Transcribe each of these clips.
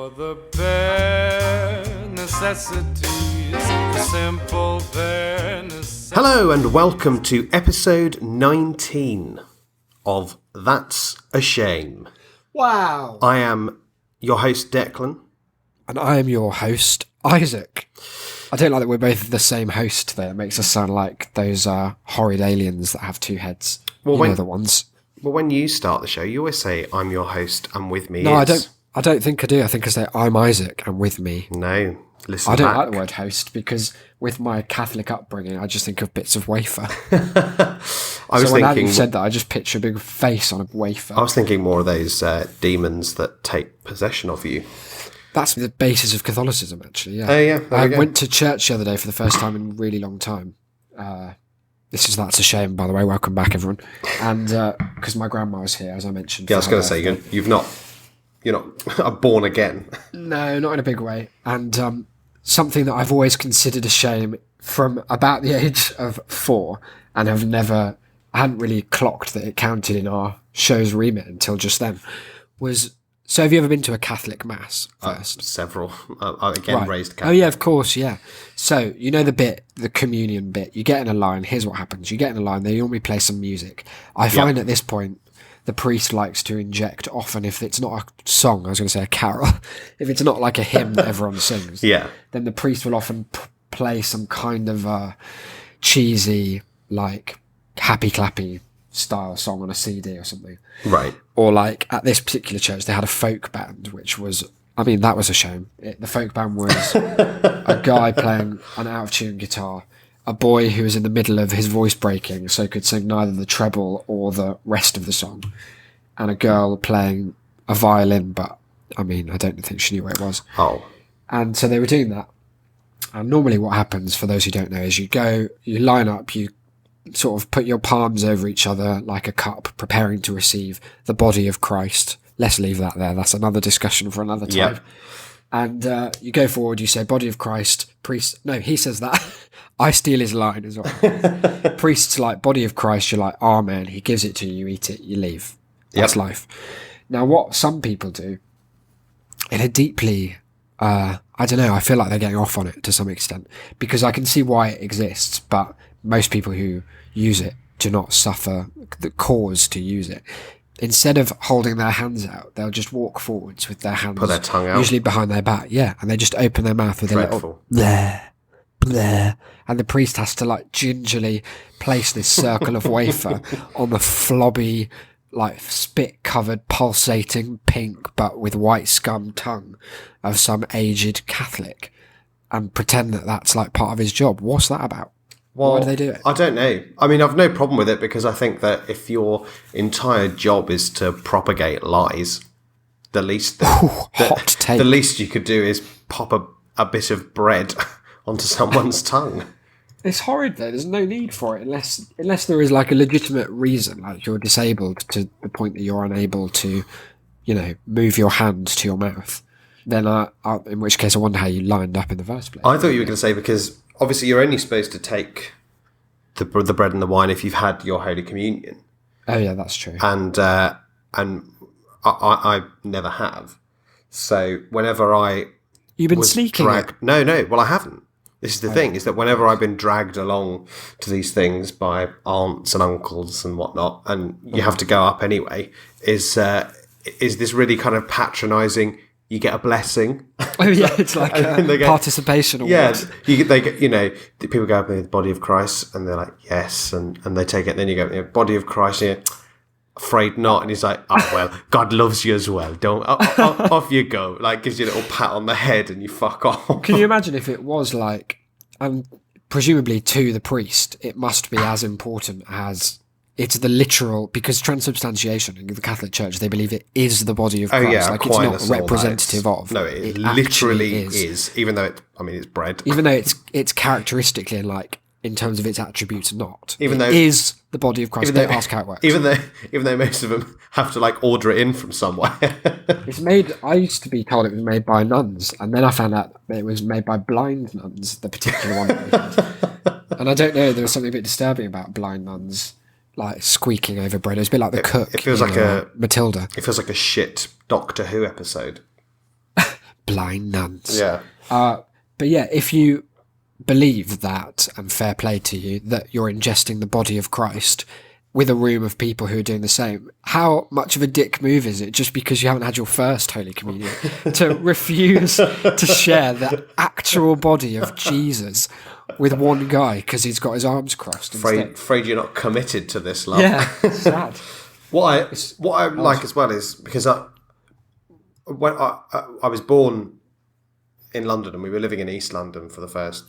For the bare necessities, the simple bare necessities. Hello and welcome to episode 19 of That's a Shame. Wow. I am your host Declan. And I am your host, Isaac. I don't like that we're both the same host there. It makes us sound like those horrid aliens that have two heads. Well, you know the ones. Well, when you start the show, you always say, I'm your host and with me No, is... I don't think I do. I think I say, I'm Isaac and with me. No, listen I don't back. like the word host because with my Catholic upbringing, I just think of bits of wafer. I was so when thinking... you said that, I just picture a big face on a wafer. I was thinking more of those demons that take possession of you. That's the basis of Catholicism, actually, yeah. Oh, yeah, there I we go. went to church the other day for the first time in a really long time. That's a shame, by the way. Welcome back, everyone. And because my grandma was here, as I mentioned. Yeah, I was going to say, you're not born again. No, not in a big way. And something that I've always considered a shame from about the age of 4 and I hadn't really clocked that it counted in our show's remit until just then, was... So have you ever been to a Catholic mass first? Several. Again, Right. raised Oh Catholic. yeah, of course, yeah. So you know the communion bit. You get in a line. Here's what happens. You get in a line. They normally play some music. I find at this point the priest likes to inject often if it's not a song. I was going to say a carol. If it's not like a hymn that everyone sings, Yeah. then the priest will often play some kind of cheesy, like happy clappy style song on a CD or something. Right. Or like at this particular church, they had a folk band, which was, I mean, that was a shame. The folk band was a guy playing an out of tune guitar, a boy who was in the middle of his voice breaking, so could sing neither the treble or the rest of the song, and a girl playing a violin, but I mean, I don't think she knew where it was. Oh. And so they were doing that. And normally what happens, for those who don't know, is you line up, you sort of put your palms over each other like a cup, preparing to receive the body of Christ. Let's leave that there. That's another discussion for another time. Yep. And you go forward, you say, body of Christ, priest. No, he says that. I steal his line as well. Priest's like, body of Christ, you're like, amen. He gives it to you, you eat it, you leave. That's life. Now, what some people do, in a deeply, I don't know, I feel like they're getting off on it to some extent, because I can see why it exists, but most people who use it do not suffer the cause to use it. Instead of holding their hands out, they'll just walk forwards with their hands, Put their tongue out. usually behind their back, and they just open their mouth with a little Dreadful. bleh, bleh, and the priest has to like gingerly place this circle of wafer on the flobby, like spit-covered, pulsating pink but with white scum tongue of some aged Catholic, and pretend that that's like part of his job. What's that about? Well, Why do they do it? I don't know. I mean, I've no problem with it because I think that if your entire job is to propagate lies, the least hot take. the least you could do is pop a bit of bread onto someone's tongue. It's horrid though. There's no need for it unless there is like a legitimate reason, like you're disabled to the point that you're unable to, move your hand to your mouth. Then, in which case, I wonder how you lined up in the first place. I thought you were going to say because obviously you're only supposed to take the bread and the wine if you've had your Holy Communion, Oh yeah, that's true. and I never have. So whenever You've been was sneaking dragged. it. No, well, I haven't. This is the thing, is that whenever I've been dragged along to these things by aunts and uncles and whatnot, and you have to go up anyway, is this really kind of patronising, you get a blessing. Oh yeah, it's like And a they go- participation award. Yeah, they get, the people go up with the body of Christ, and they're like, yes, and they take it, and then you go, body of Christ, and you're afraid not, and he's like, oh, well, God loves you as well, don't, off you go, like, gives you a little pat on the head, and you fuck off. Can you imagine if it was like, presumably to the priest, it must be as important as it's the literal, because transubstantiation in the Catholic Church, they believe it is the body of Christ. Oh yeah, like it's not Aquinas and all that. representative of. No, it actually literally is. Even though it's bread. Even though it's characteristically and like in terms of its attributes not. Even it though- is the body of Christ. Don't ask how it works. Even though most of them have to like order it in from somewhere. It's made. I used to be told it was made by nuns, and then I found out it was made by blind nuns. The particular one, that we had. And I don't know. There was something a bit disturbing about blind nuns, like squeaking over bread. It was a bit like the cook. it feels like Matilda. It feels like a shit Doctor Who episode. blind nuns. Yeah. But yeah, if you believe that, and fair play to you, that you're ingesting the body of Christ with a room of people who are doing the same, how much of a dick move is it, just because you haven't had your first Holy Communion, to refuse to share the actual body of Jesus with one guy because he's got his arms crossed instead? Afraid you're not committed to this, love. Yeah, sad. What I like as well is because when I was born in London, and we were living in East London for the first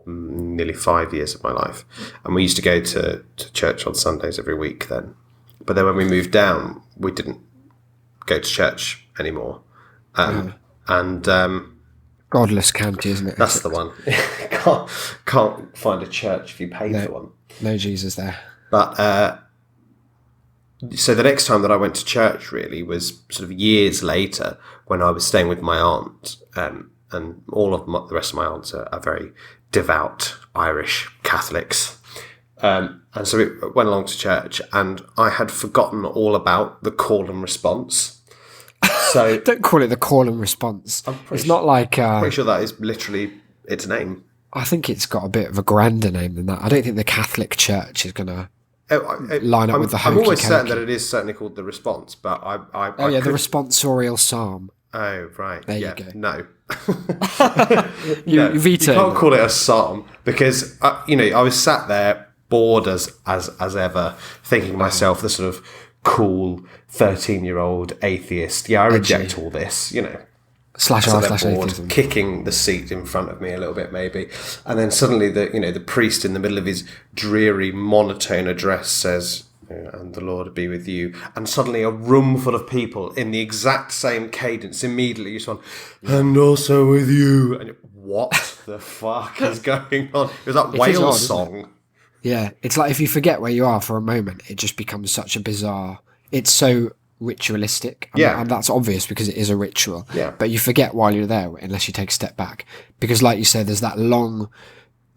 nearly 5 years of my life, and we used to go to church on Sundays every week then. But then when we moved down, we didn't go to church anymore, and Godless county, isn't it? that's the one. can't find a church if you pay for one. No Jesus there. But so the next time that I went to church really was sort of years later, when I was staying with my aunt, and all of the rest of my aunts are very devout Irish Catholics. And so we went along to church, and I had forgotten all about the call and response. So Don't call it the call and response. It's not like... pretty sure that is literally its name. I think it's got a bit of a grander name than that. I don't think the Catholic Church is going to line up with the hokey I'm always certain cokey. that it is certainly called the response, but I the responsorial psalm. Oh, right. There you yeah. go. No. You veto. You can't call it a psalm because, I was sat there bored as ever, thinking to myself, the sort of cool 13-year-old atheist. Yeah, I reject all this, Slash So r they're slash bored, atheism. kicking the seat in front of me a little bit, maybe. And then suddenly the priest in the middle of his dreary monotone address says, and the Lord be with you. And suddenly a room full of people in the exact same cadence immediately respond, and also with you. And what the fuck is going on? It was that is whale odd, isn't song. Yeah, it's like if you forget where you are for a moment, it just becomes such a bizarre... It's so ritualistic. And that's obvious because it is a ritual. Yeah. But you forget while you're there unless you take a step back. Because like you said, there's that long...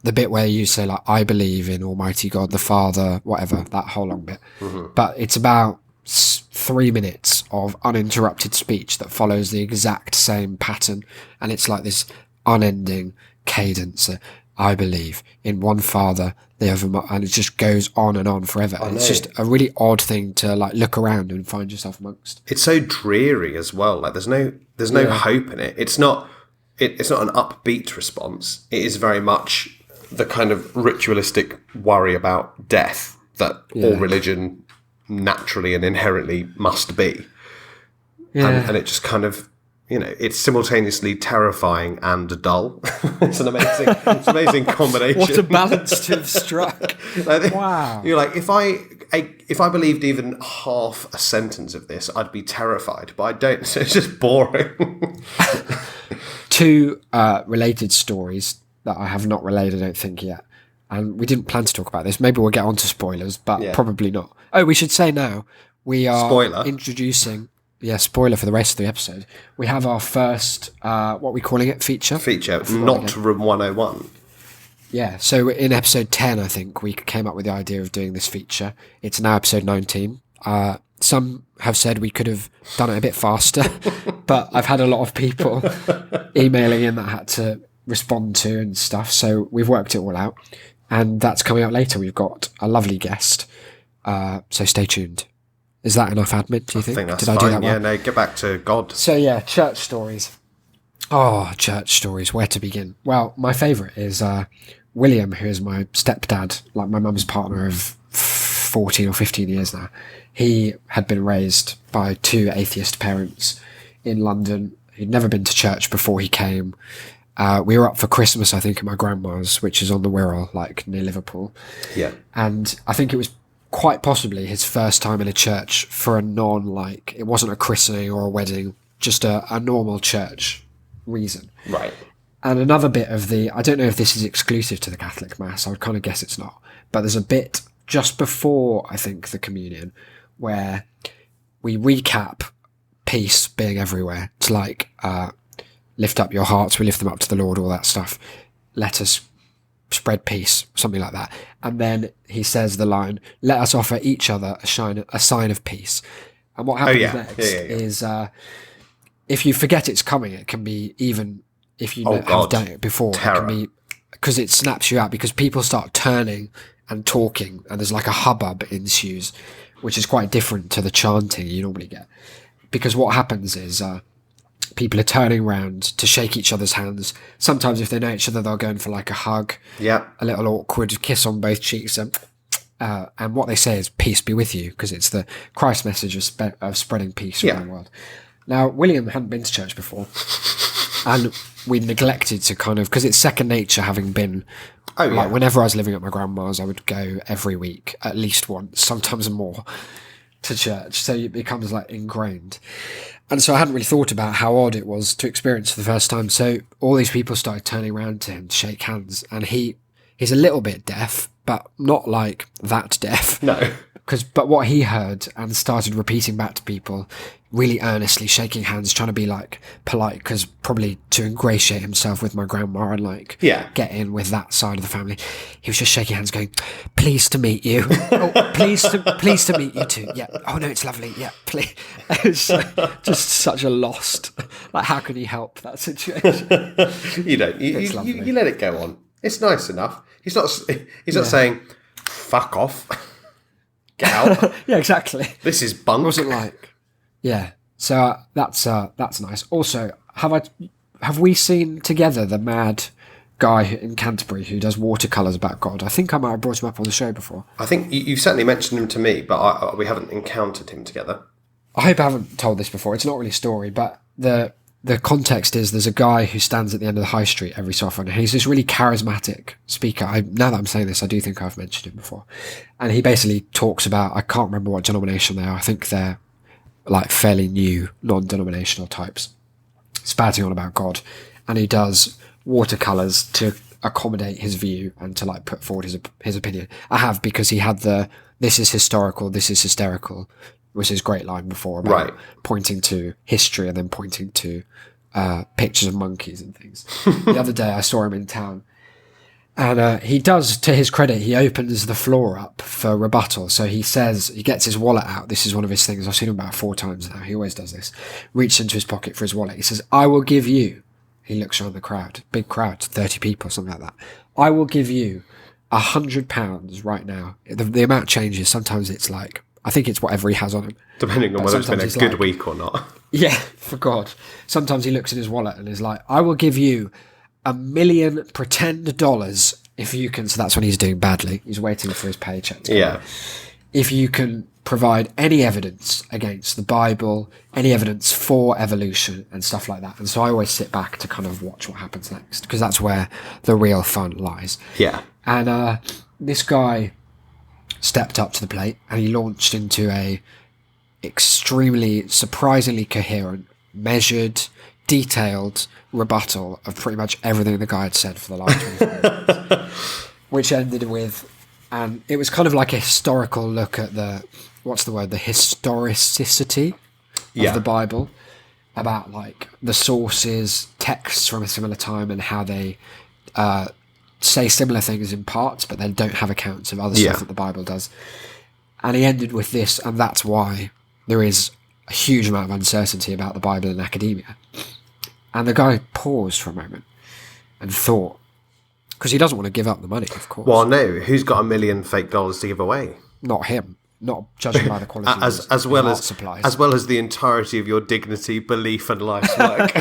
The bit where you say, like, I believe in Almighty God, the Father, whatever, that whole long bit. Mm-hmm. But it's about 3 minutes of uninterrupted speech that follows the exact same pattern. And it's like this unending cadence. I believe in one Father, the other, and it just goes on and on forever. And it's just a really odd thing to like look around and find yourself amongst. It's so dreary as well. Like there's no hope in it. It's not an upbeat response. It is very much the kind of ritualistic worry about death that all religion naturally and inherently must be. And it just kind of, it's simultaneously terrifying and dull. It's an amazing combination. What a balance to have struck. Wow. You're like, if I believed even half a sentence of this, I'd be terrified, but I don't, so it's just boring. 2 related stories that I have not relayed, I don't think yet. And we didn't plan to talk about this. Maybe we'll get on to spoilers, but probably not. Oh, we should say now, we are introducing... Yeah, spoiler for the rest of the episode. We have our first, what are we calling it? Feature, not Room 101. Yeah, so in episode 10, I think, we came up with the idea of doing this feature. It's now episode 19. Some have said we could have done it a bit faster, but I've had a lot of people emailing in that I had to respond to and stuff, so we've worked it all out. And that's coming out later. We've got a lovely guest, so stay tuned. Is that enough admin, do you think? I think that's Did I fine. do that well? Yeah, no, get back to God. So yeah, church stories. Oh, church stories. Where to begin? Well, my favourite is William, who is my stepdad, like my mum's partner of 14 or 15 years now. He had been raised by 2 atheist parents in London. He'd never been to church before he came. We were up for Christmas, I think, at my grandma's, which is on the Wirral, like near Liverpool. Yeah. And I think it was quite possibly his first time in a church for a non, it wasn't a christening or a wedding, just a normal church reason. Right. And another bit of I don't know if this is exclusive to the Catholic Mass, I would kind of guess it's not, but there's a bit just before, I think, the communion, where we recap peace being everywhere. It's like, lift up your hearts, we lift them up to the Lord, all that stuff. Let us spread peace, something like that. And then he says the line, let us offer each other a sign of peace. And what happens next is if you forget it's coming, it can be, even if you Oh, have God. done it before, Terror. it can be, because it snaps you out, because people start turning and talking, and there's like a hubbub ensues, which is quite different to the chanting you normally get. Because what happens is people are turning around to shake each other's hands. Sometimes if they know each other, they'll go in for like a hug, Yeah. a little awkward kiss on both cheeks, and what they say is "peace be with you," because it's the Christ message of spreading peace Yeah. around the world. Now, William hadn't been to church before, and we neglected to kind of, because it's second nature, having been. Oh, yeah. Like whenever I was living at my grandma's, I would go every week, at least once, sometimes more, to church. So it becomes like ingrained. And so I hadn't really thought about how odd it was to experience for the first time. So all these people started turning around to him to shake hands, and he's a little bit deaf, but not like that deaf. No. But what he heard and started repeating back to people, really earnestly shaking hands, trying to be like polite, because probably to ingratiate himself with my grandma and like Yeah. get in with that side of the family. He was just shaking hands, going, "Pleased to meet you. Oh, pleased to meet you too. Yeah. Oh no, it's lovely. Yeah, please." It's just such a lost. Like, how can he help that situation? You don't. It's You lovely. let it go on. It's nice enough. He's not saying, "Fuck off, get out." Yeah, exactly. This is bunk. It wasn't like, yeah. So that's nice. Also, have we seen together the mad guy in Canterbury who does watercolors about God? I think I might have brought him up on the show before. I think you've certainly mentioned him to me, but we haven't encountered him together. I hope I haven't told this before. It's not really a story, but the context is there's a guy who stands at the end of the high street every so often, and he's this really charismatic speaker. Now that I'm saying this, I do think I've mentioned him before. And he basically talks about, I can't remember what denomination they are. I think they're like fairly new, non-denominational types, spouting on about God. And he does watercolors to accommodate his view and to like put forward his opinion. I have, because he had "this is historical, this is hysterical," was his great line before about Right. pointing to history and then pointing to pictures of monkeys and things. The other day I saw him in town, and he does, to his credit, he opens the floor up for rebuttal. So he says, he gets his wallet out. This is one of his things. I've seen him about 4 times now. He always does this. Reaches into his pocket for his wallet. He says, "I will give you," he looks around the crowd, big crowd, 30 people, something like that. "I will give you £100 right now." The amount changes. Sometimes it's like, I think it's whatever he has on him. Depending on whether it's been a sometimes good he's like- week or not. Yeah, for God. Sometimes he looks in his wallet and is like, "I will give you $1 million pretend dollars if you can." So that's when he's doing badly. He's waiting for his paycheck to come. Yeah. "If you can provide any evidence against the Bible, any evidence for evolution," and stuff like that. And so I always sit back to kind of watch what happens next, because that's where the real fun lies. Yeah. And this guy stepped up to the plate and he launched into a extremely, surprisingly coherent, measured, detailed rebuttal of pretty much everything the guy had said for the last 24 minutes, which ended with, and it was kind of like a historical look at the historicity Yeah. of the Bible, about like the sources, texts from a similar time, and how they say similar things in parts, but then don't have accounts of other Yeah. stuff that the Bible does. And he ended with this, and that's why there is a huge amount of uncertainty about the Bible in academia. And the guy paused for a moment and thought, because he doesn't want to give up the money, of course. Well, no. Who's got $1 million fake dollars to give away? Not him. Not judging by the quality of his As well art as supplies. as well as the entirety of your dignity, belief, and life's work.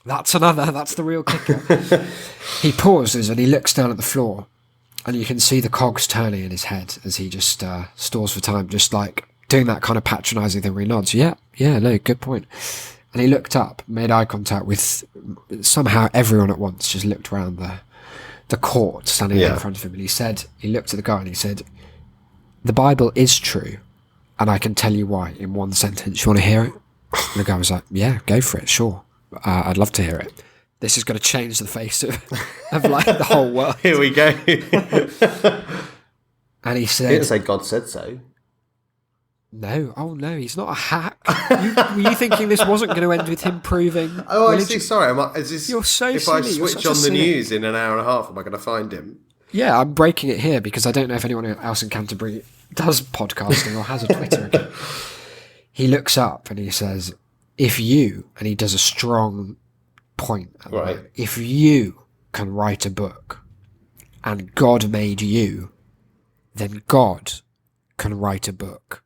That's the real kicker. He pauses and he looks down at the floor, and you can see the cogs turning in his head as he just stalls for time, just like doing that kind of patronising thing where he nods. Yeah, no, good point. And he looked up, made eye contact with somehow everyone at once, just looked around the court standing there in front of him, and he looked at the guy and he said, "The Bible is true, and I can tell you why in one sentence. You want to hear it?" And the guy was like, "Yeah, go for it, sure. I'd love to hear it. This is going to change the face of like the whole world." Here we go. And he He said, didn't say God said so. "No, oh no, he's not a hack. Were you thinking this wasn't going to end with him proving Oh, I religion?" see. Sorry, is this, You're so if I silly, you're switch such a on the cynic. news in an hour and a half, am I going to find him? Yeah, I'm breaking it here because I don't know if anyone else in Canterbury does podcasting or has a Twitter account. He looks up and he says, if you, and he does a strong point, Right. if you can write a book and God made you, then God can write a book.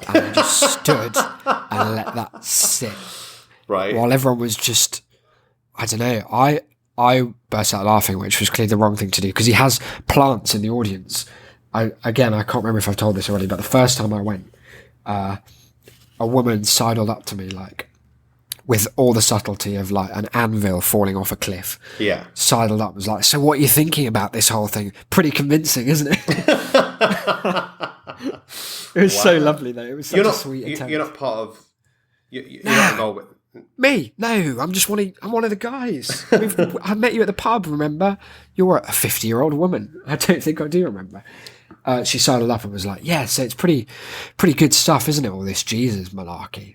And I just stood and let that sit. Right. While everyone was just, I don't know, I burst out laughing, which was clearly the wrong thing to do, because he has plants in the audience. I can't remember if I've told this already, but the first time I went, a woman sidled up to me, like, with all the subtlety of, like, an anvil falling off a cliff. Yeah. Sidled up, was like, so what are you thinking about this whole thing? Pretty convincing, isn't it? It was so lovely, though. It was such a sweet attempt. You're not part of... You're not involved with... Me? No, I'm one of the guys. I met you at the pub, remember? You're a 50-year-old woman. I don't think I do remember. She sidled up and was like, yeah, so it's pretty good stuff, isn't it, all this Jesus malarkey?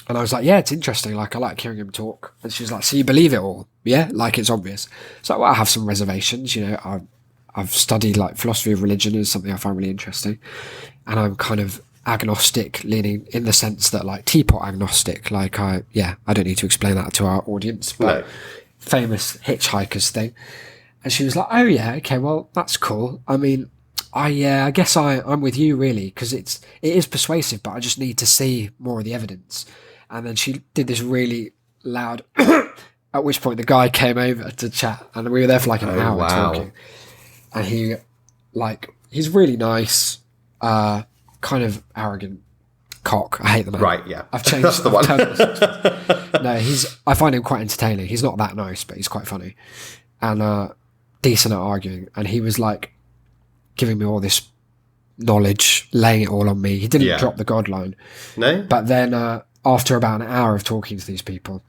And I was like, yeah, it's interesting. Like, I like hearing him talk. And she was like, so you believe it all? Yeah? Like, it's obvious. So, well, I have some reservations, you know. I've studied, like, philosophy of religion is something I find really interesting. And I'm kind of agnostic leaning in the sense that, like, teapot agnostic. Like, I don't need to explain that to our audience. But No. famous hitchhikers thing. And she was like, oh, yeah, okay, well, that's cool. I mean, I guess I'm with you, really, because it is persuasive, but I just need to see more of the evidence. And then she did this really loud, at which point the guy came over to chat, and we were there for like an hour talking. And he's really nice, kind of arrogant cock. I hate the man. Right, yeah. I've changed. That's the one. No, I find him quite entertaining. He's not that nice, but he's quite funny. And decent at arguing. And he was like giving me all this knowledge, laying it all on me. He didn't drop the God line. No? But then after about an hour of talking to these people,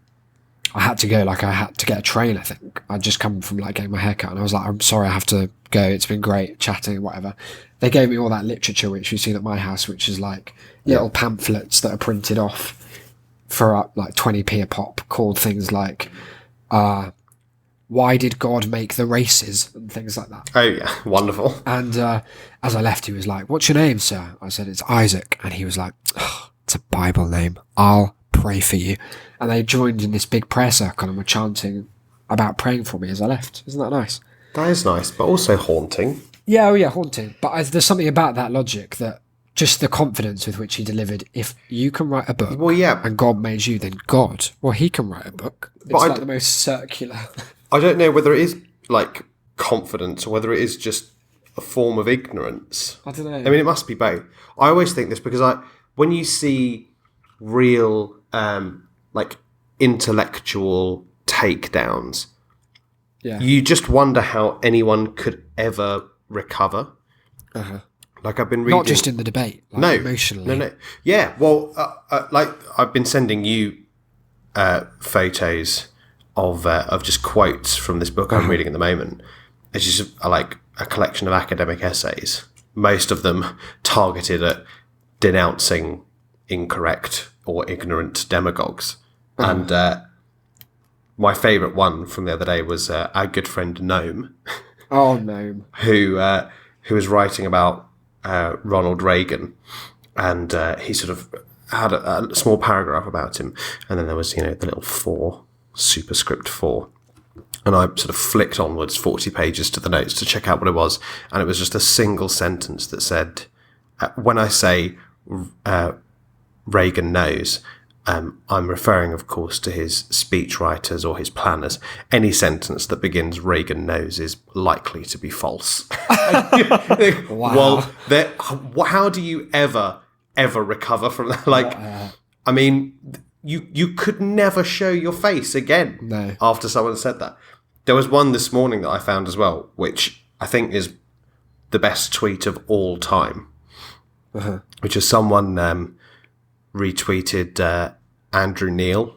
I had to go. Like, I had to get a train, I think. I'd just come from, like, getting my hair cut, and I was like, I'm sorry, I have to go. It's been great chatting, whatever. They gave me all that literature, which we've seen at my house, which is, like, little pamphlets that are printed off for, like, 20p a pop, called things like, why did God make the races, and things like that. Oh, yeah. Wonderful. And as I left, he was like, what's your name, sir? I said, it's Isaac. And he was like, oh, it's a Bible name. I'll pray for you. And they joined in this big prayer circle and were chanting about praying for me as I left. Isn't that nice? That is nice, but also haunting. Yeah, haunting. But there's something about that logic, that just the confidence with which he delivered, if you can write a book, Well, yeah. and God made you, then God, well, he can write a book. It's But like the most circular. I don't know whether it is, like, confidence or whether it is just a form of ignorance. I don't know. I mean, it must be both. I always think this because when you see real, like, intellectual takedowns, yeah. you just wonder how anyone could ever recover. Like, I've been reading... Not just in the debate. Like, No. emotionally. No. Yeah, well, like, I've been sending you photos of just quotes from this book I'm reading at the moment. It's just like a collection of academic essays, most of them targeted at denouncing incorrect or ignorant demagogues. And my favourite one from the other day was our good friend Noam, Oh, no. who was writing about Ronald Reagan, and he sort of had a small paragraph about him, and then there was, the little 4, superscript 4, and I sort of flicked onwards 40 pages to the notes to check out what it was, and it was just a single sentence that said, when I say Reagan knows, I'm referring, of course, to his speechwriters or his planners. Any sentence that begins Reagan knows is likely to be false. Wow. Well, how do you ever recover from that? Like, I mean, you could never show your face again No. after someone said that. There was one this morning that I found as well, which I think is the best tweet of all time, which is someone retweeted Andrew Neil,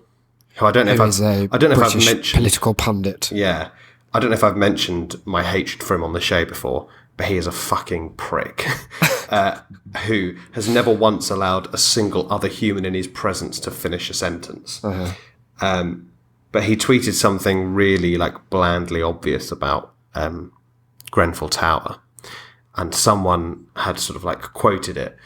who I don't know if I've British mentioned. political pundit. Yeah, I don't know if I've mentioned my hatred for him on the show before, but he is a fucking prick who has never once allowed a single other human in his presence to finish a sentence. But he tweeted something really, like, blandly obvious about Grenfell Tower, and someone had sort of, like, quoted it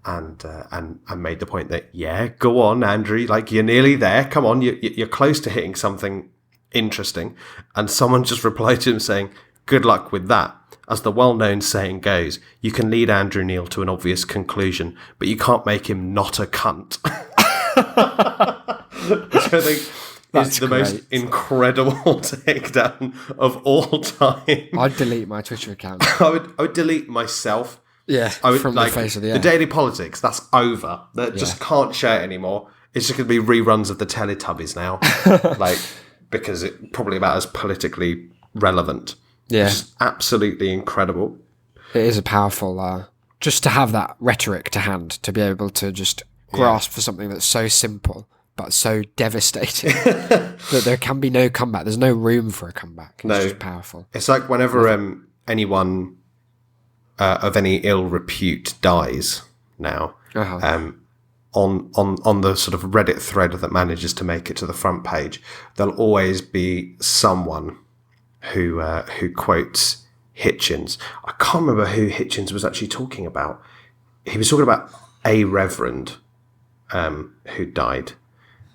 and made the point that, yeah, go on, Andrew, like, you're nearly there. Come on, you're close to hitting something interesting. And someone just replied to him saying, good luck with that. As the well-known saying goes, you can lead Andrew Neil to an obvious conclusion, but you can't make him not a cunt. Which I think is the most incredible takedown of all time. I'd delete my Twitter account. I would delete myself. Yeah, I would, from like, the face of the the earth. Daily Politics, that's over. That just can't share it anymore. It's just going to be reruns of the Teletubbies now. Like, because it's probably about as politically relevant. Yeah. Just absolutely incredible. It is a powerful, just to have that rhetoric to hand, to be able to just grasp for something that's so simple, but so devastating, that there can be no comeback. There's no room for a comeback. It's just powerful. It's like whenever anyone of any ill repute dies now, on the sort of Reddit thread that manages to make it to the front page, there'll always be someone who quotes Hitchens. I can't remember who Hitchens was actually talking about. He was talking about a reverend who died.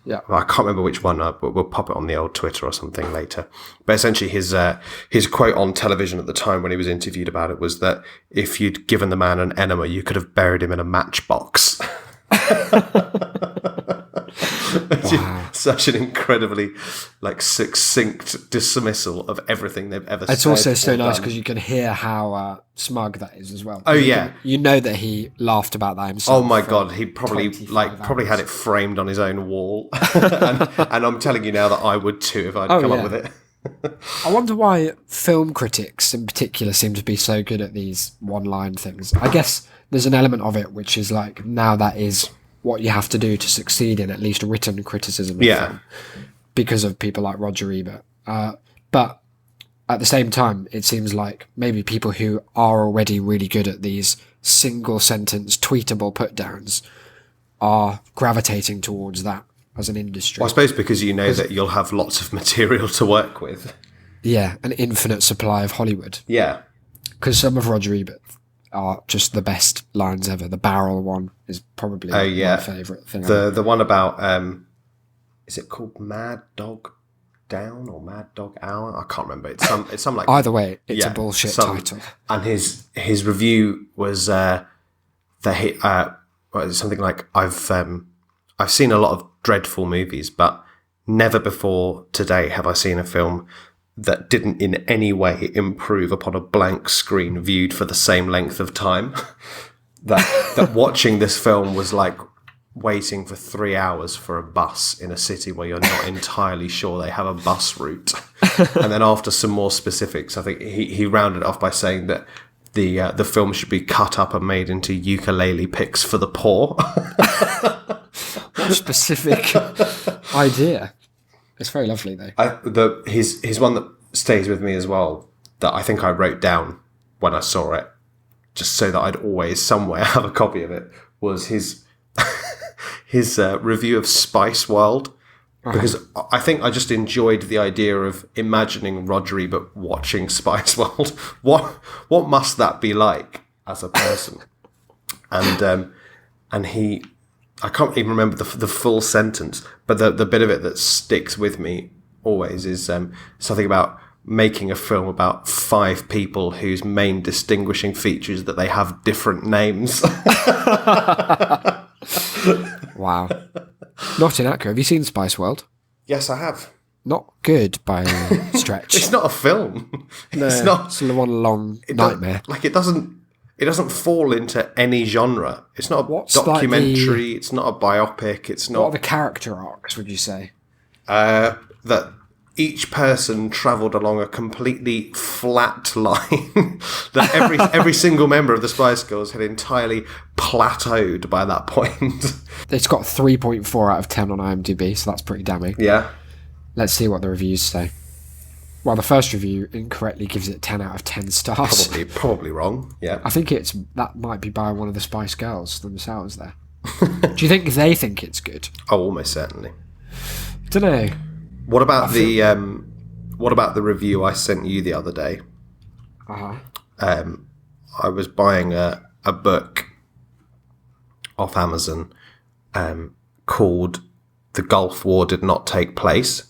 Yeah, I can't remember which one. We'll pop it on the old Twitter or something later. But essentially, his quote on television at the time when he was interviewed about it was that if you'd given the man an enema, you could have buried him in a matchbox. Wow. Such an incredibly succinct dismissal of everything they've ever said. It's also so nice done. because you can hear how smug that is as well. Oh yeah, you know that he laughed about that himself. Oh my god, he probably 25 had it framed on his own wall, and I'm telling you now that I would too if I'd come up with it. I wonder why film critics in particular seem to be so good at these one-line things. I guess there's an element of it which is like, now that is what you have to do to succeed in at least written criticism of film, because of people like Roger Ebert. But at the same time, it seems like maybe people who are already really good at these single sentence tweetable put downs are gravitating towards that as an industry. Well, I suppose because you know that you'll have lots of material to work with. Yeah, an infinite supply of Hollywood. Yeah. Because some of Roger Ebert are just the best lines ever. The barrel one is probably my favourite thing. The one about, is it called Mad Dog Down or Mad Dog Hour? I can't remember. It's some like... Either way, it's a bullshit title. And his review was something like, I've seen a lot of dreadful movies, but never before today have I seen a film that didn't in any way improve upon a blank screen viewed for the same length of time. that watching this film was like waiting for 3 hours for a bus in a city where you're not entirely sure they have a bus route. And then after some more specifics, I think he rounded it off by saying that the film should be cut up and made into ukulele picks for the poor. What a specific idea. It's very lovely though. His one that stays with me as well, that I think I wrote down when I saw it, just so that I'd always somewhere have a copy of it, was his review of Spice World. Because I think I just enjoyed the idea of imagining Roger Ebert watching Spice World. What must that be like as a person? And he, I can't even remember the full sentence, but the bit of it that sticks with me always is something about making a film about 5 people whose main distinguishing feature is that they have different names. Wow. Not inaccurate. Have you seen Spice World? Yes, I have. Not good by a stretch. It's not a film. No, it's not. It's one long nightmare. It doesn't fall into any genre. It's not a documentary. It's not a biopic. It's not. What are the character arcs, would you say? That each person travelled along a completely flat line. That every single member of the Spice Girls had entirely plateaued by that point. It's got 3.4 out of 10 on IMDb, so that's pretty damning. Yeah. Let's see what the reviews say. Well, the first review incorrectly gives it 10 out of 10 stars. Probably wrong. Yeah. I think that might be by one of the Spice Girls themselves there. Do you think they think it's good? Oh, almost certainly. Don't know. What about the review I sent you the other day? Uh-huh. I was buying a book off Amazon called "The Gulf War Did Not Take Place,"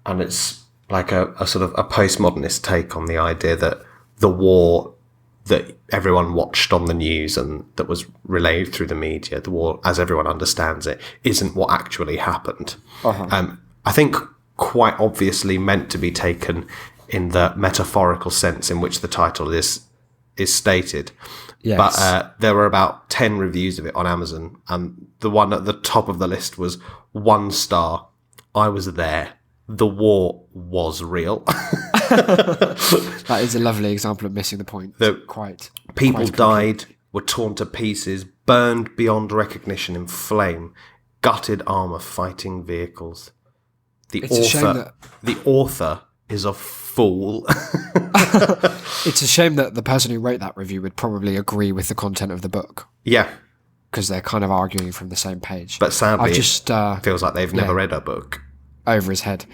and it's like a sort of a postmodernist take on the idea that the war that everyone watched on the news and that was relayed through the media, the war as everyone understands it, isn't what actually happened. I think quite obviously meant to be taken in the metaphorical sense in which the title is stated. Yes. But there were about 10 reviews of it on Amazon, and the one at the top of the list was 1 star. I was there. The war was real. That is a lovely example of missing the point. People died, were torn to pieces, burned beyond recognition in flame, gutted armor fighting vehicles. The author is a fool. It's a shame that the person who wrote that review would probably agree with the content of the book. Yeah. Because they're kind of arguing from the same page. But sadly, it feels like they've never read a book. Over his head.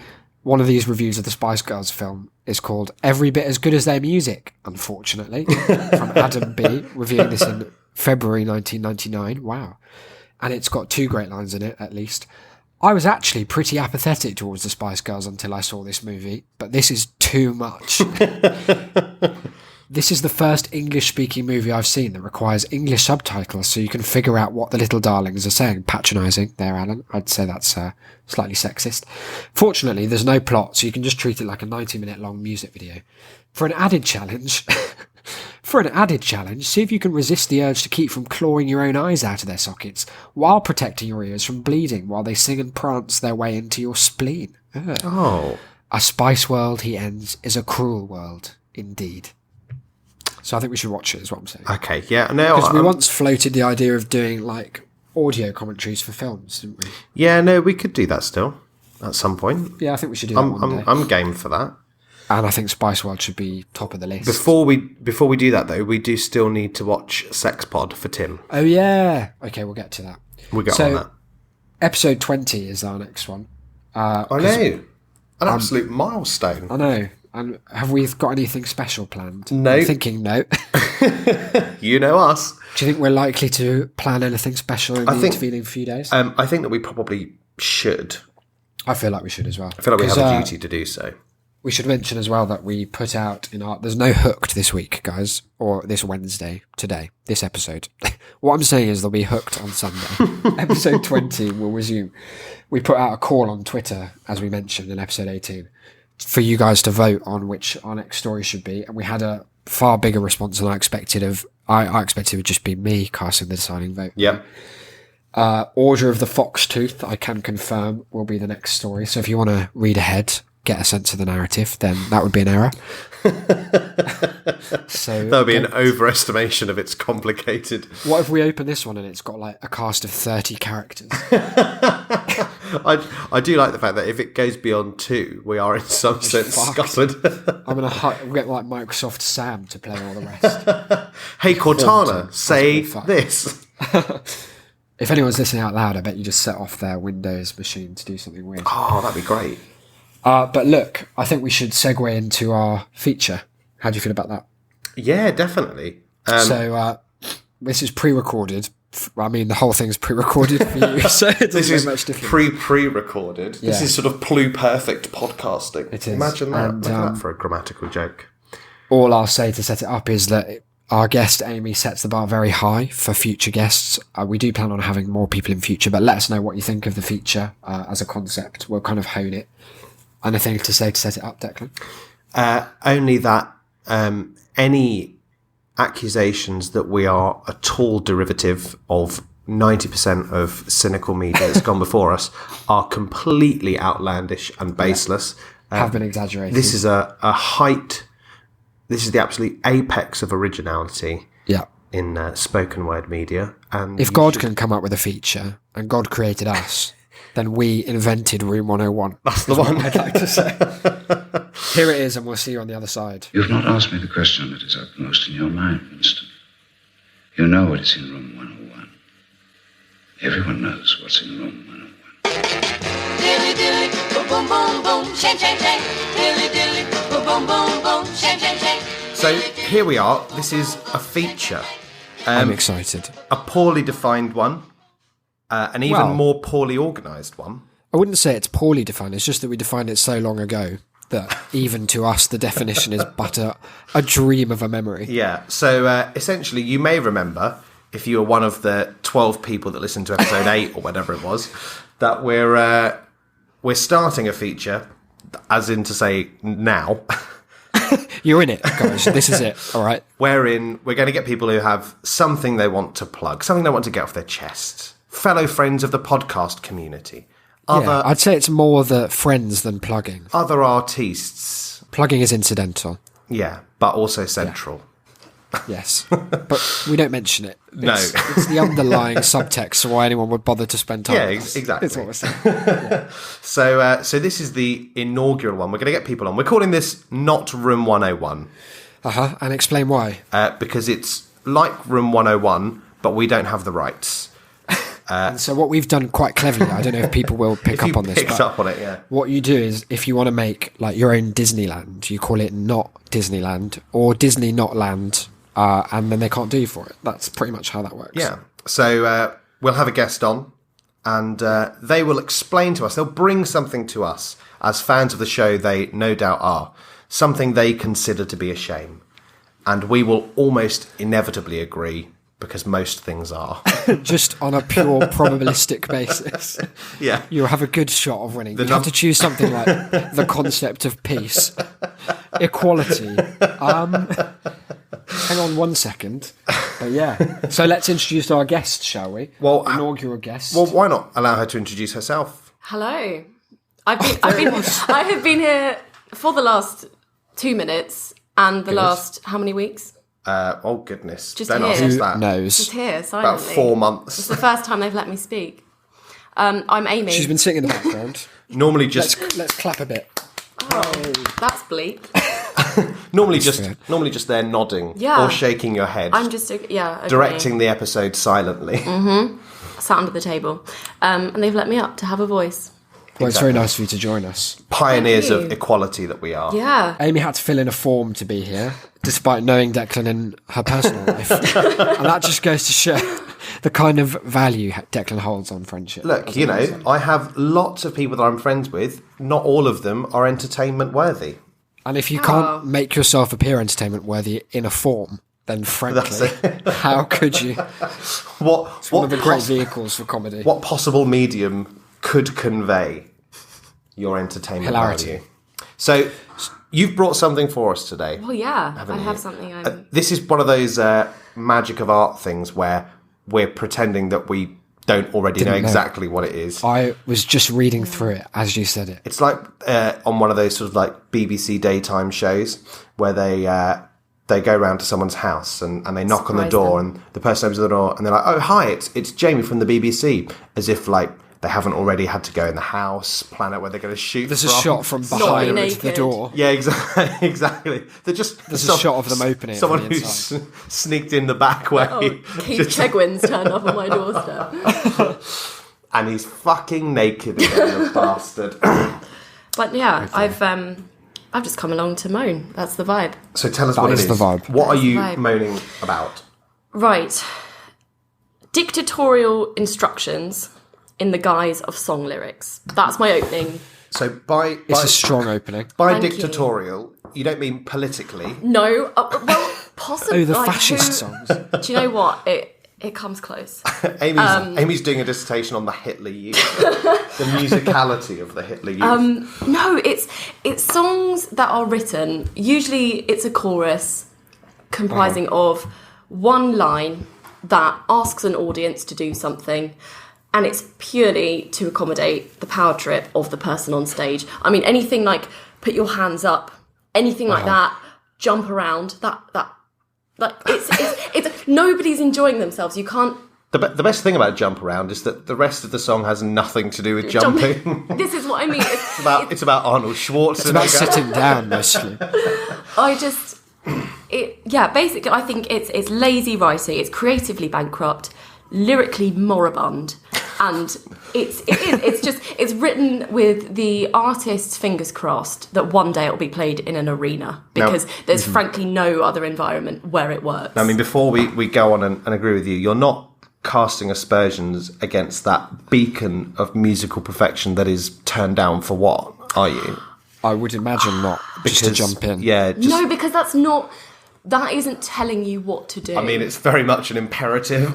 One of these reviews of the Spice Girls film is called Every Bit as Good as Their Music, unfortunately, from Adam B, reviewing this in February 1999. Wow. And it's got 2 great lines in it, at least. I was actually pretty apathetic towards the Spice Girls until I saw this movie, but this is too much. This is the first English-speaking movie I've seen that requires English subtitles so you can figure out what the little darlings are saying. Patronising there, Alan. I'd say that's slightly sexist. Fortunately, there's no plot, so you can just treat it like a 90-minute long music video. For an added challenge, see if you can resist the urge to keep from clawing your own eyes out of their sockets while protecting your ears from bleeding while they sing and prance their way into your spleen. Ugh. Oh. A spice world, he ends, is a cruel world, indeed. So I think we should watch it, is what I'm saying. Okay, yeah. No, because we once floated the idea of doing, like, audio commentaries for films, didn't we? Yeah, no, we could do that still at some point. Yeah, I think we should do that one day. I'm game for that. And I think Spice World should be top of the list. Before we do that, though, we do still need to watch Sex Pod for Tim. Oh, yeah. Okay, we'll get to that. We'll get on that. Episode 20 is our next one. I know. An absolute milestone. I know. And have we got anything special planned? No. I'm thinking no. You know us. Do you think we're likely to plan anything special in the intervening few days? I think that we probably should. I feel like we should as well. I feel like we have a duty to do so. We should mention as well that we put out there's no Hooked this week, guys, or this Wednesday, today, this episode. What I'm saying is they'll be Hooked on Sunday. Episode 20 will resume. We put out a call on Twitter, as we mentioned in episode 18, for you guys to vote on which our next story should be, and we had a far bigger response than I expected. I expected it would just be me casting the deciding vote. Yeah. Order of the Foxtooth, I can confirm, will be the next story. So if you want to read ahead, get a sense of the narrative, then that would be an error. So that would be an overestimation of its complicated. What if we open this one and it's got like a cast of 30 characters? I do like the fact that if it goes beyond 2, we are in some sense scuppered. I'm gonna get like Microsoft Sam to play all the rest. Hey Cortana, say this. If anyone's listening out loud, I bet you just set off their Windows machine to do something weird. Oh, that'd be great. But look, I think we should segue into our feature. How do you feel about that? Yeah, definitely. So this is pre-recorded. I mean, the whole thing's pre-recorded for you, so it doesn't make much difference. Pre-recorded. Yeah. This is sort of pluperfect podcasting. It is. Imagine that. And, Look at that for a grammatical joke. All I'll say to set it up is that our guest, Amy, sets the bar very high for future guests. We do plan on having more people in future, but let us know what you think of the feature as a concept. We'll kind of hone it. Anything to say to set it up, Declan? Only that any accusations that we are a tall derivative of 90% of cynical media that's gone before us are completely outlandish and baseless. Have been exaggerated. This is a height. This is the absolute apex of originality. Yeah. In spoken word media. And if God can come up with a feature and God created us, then we invented Room 101. That's the one I'd like to say. Here it is, and we'll see you on the other side. You've not asked me the question that is uppermost in your mind, Winston. You know what is in Room 101. Everyone knows what's in Room 101. Dilly dilly, boom boom boom, shake shake shake. Dilly dilly, boom boom boom, shake shake shake. So here we are. This is a feature. I'm excited. A poorly defined one, an even Well- more poorly organised one. I wouldn't say it's poorly defined. It's just that we defined it so long ago that even to us, the definition is but a dream of a memory. Yeah. So essentially, you may remember, if you were one of the 12 people that listened to episode 8 or whatever it was, that we're starting a feature, as in to say now, You're in it, guys. This is it. All right. wherein we're going to get people who have something they want to plug, something they want to get off their chest, fellow friends of the podcast community, Yeah, I'd say it's more the friends than plugging. other artists, Plugging is incidental. yeah, but also central. Yes, but we don't mention it. No. It's the underlying subtext for why anyone would bother to spend time. Yeah, with us. exactly. That's what we're saying. So this is the inaugural one. We're going to get people on. We're calling this Not Room 101 And explain why. because it's like Room 101, but we don't have the rights. And so what we've done quite cleverly, I don't know if people will pick If you up on this, picked but up on it, yeah. what you do is if you want to make like your own Disneyland, you call it Not Disneyland or Disney Not Land, and then they can't do for it. That's pretty much how that works. Yeah. So we'll have a guest on, and they will explain to us. They'll bring something to us as fans of the show. They no doubt are something they consider to be a shame, and we will almost inevitably agree because most things are. Just on a pure probabilistic basis. Yeah. You'll have a good shot of winning. You num- have to choose something like the concept of peace, equality. Hang on 1 second. But yeah. So let's introduce our guest, shall we? Well, Inaugural guest. Well, why not allow her to introduce herself? Hello. I have been here for the last 2 minutes and the last how many weeks? Oh goodness! Just Don't here. ask us Who that. knows? Just here, About silently. 4 It's months. the first time they've let me speak. I'm Amy. She's been sitting in the background. Normally, just Let's clap a bit. That's bleak. normally fair. just there nodding Yeah. or shaking your head, I'm just agreeing. directing the episode silently. Sat under the table, and they've let me up to have a voice. Well, it's very nice for you to join us. Pioneers Thank of you. equality that we are. Yeah. Amy had to fill in a form to be here, despite knowing Declan in her personal life. And that just goes to show the kind of value Declan holds on friendship. Look, you know, I have lots of people that I'm friends with. Not all of them are entertainment worthy. And if you Oh. can't make yourself appear entertainment worthy in a form, then frankly, how could you? What One of the great vehicles for comedy. what possible medium could convey your entertainment Hilarity. value? So you've brought something for us today. Well, yeah. I you? have something. This is one of those magic of art things where we're pretending that we don't already know Didn't know. exactly what it is. I was just reading through it as you said it. It's like on one of those sort of like BBC daytime shows where they go around to someone's house and they knock on the Surprise door them. and the person opens the door and they're like, "Oh, hi, it's Jamie from the BBC," as if like they haven't already had to go in the house, plan out where they're going to shoot. There's a from. shot from Not behind be the naked. door. Yeah, exactly. Exactly. They're just There's a shot of them opening it Someone from the who's inside. sneaked in the back way, Oh, Keith Chegwin's turned up on my doorstep. and he's fucking naked again, the bastard. But yeah, I've just come along to moan. That's the vibe. So tell us That what it is is. the vibe. What are That's the you vibe. moaning about? Right. Dictatorial instructions in the guise of song lyrics. That's my opening. So by It's a strong opening. by Thank you. dictatorial, you don't mean politically. No, well, possibly. Oh, the like, fascist who- songs. Do you know what? It comes close. Amy's doing a dissertation on the Hitler Youth, the musicality of the Hitler Youth. No, it's songs that are written. Usually, it's a chorus comprising of one line that asks an audience to do something, and it's purely to accommodate the power trip of the person on stage. I mean, anything like put your hands up, anything like that, jump around. That like it's nobody's enjoying themselves. You can't. The best thing about Jump Around is that the rest of the song has nothing to do with jumping. This is what I mean. It's about Arnold Schwarzenegger. It's about sitting down mostly. Basically, I think it's lazy writing. It's creatively bankrupt, lyrically moribund, And it's written with the artist's fingers crossed that one day it'll be played in an arena, because there's frankly no other environment where it works. I mean, before we go on and agree with you, you're not casting aspersions against that beacon of musical perfection that is Turned Down for What, are you? I would imagine not, just to jump in. Yeah. No, because that isn't telling you what to do. I mean, it's very much an imperative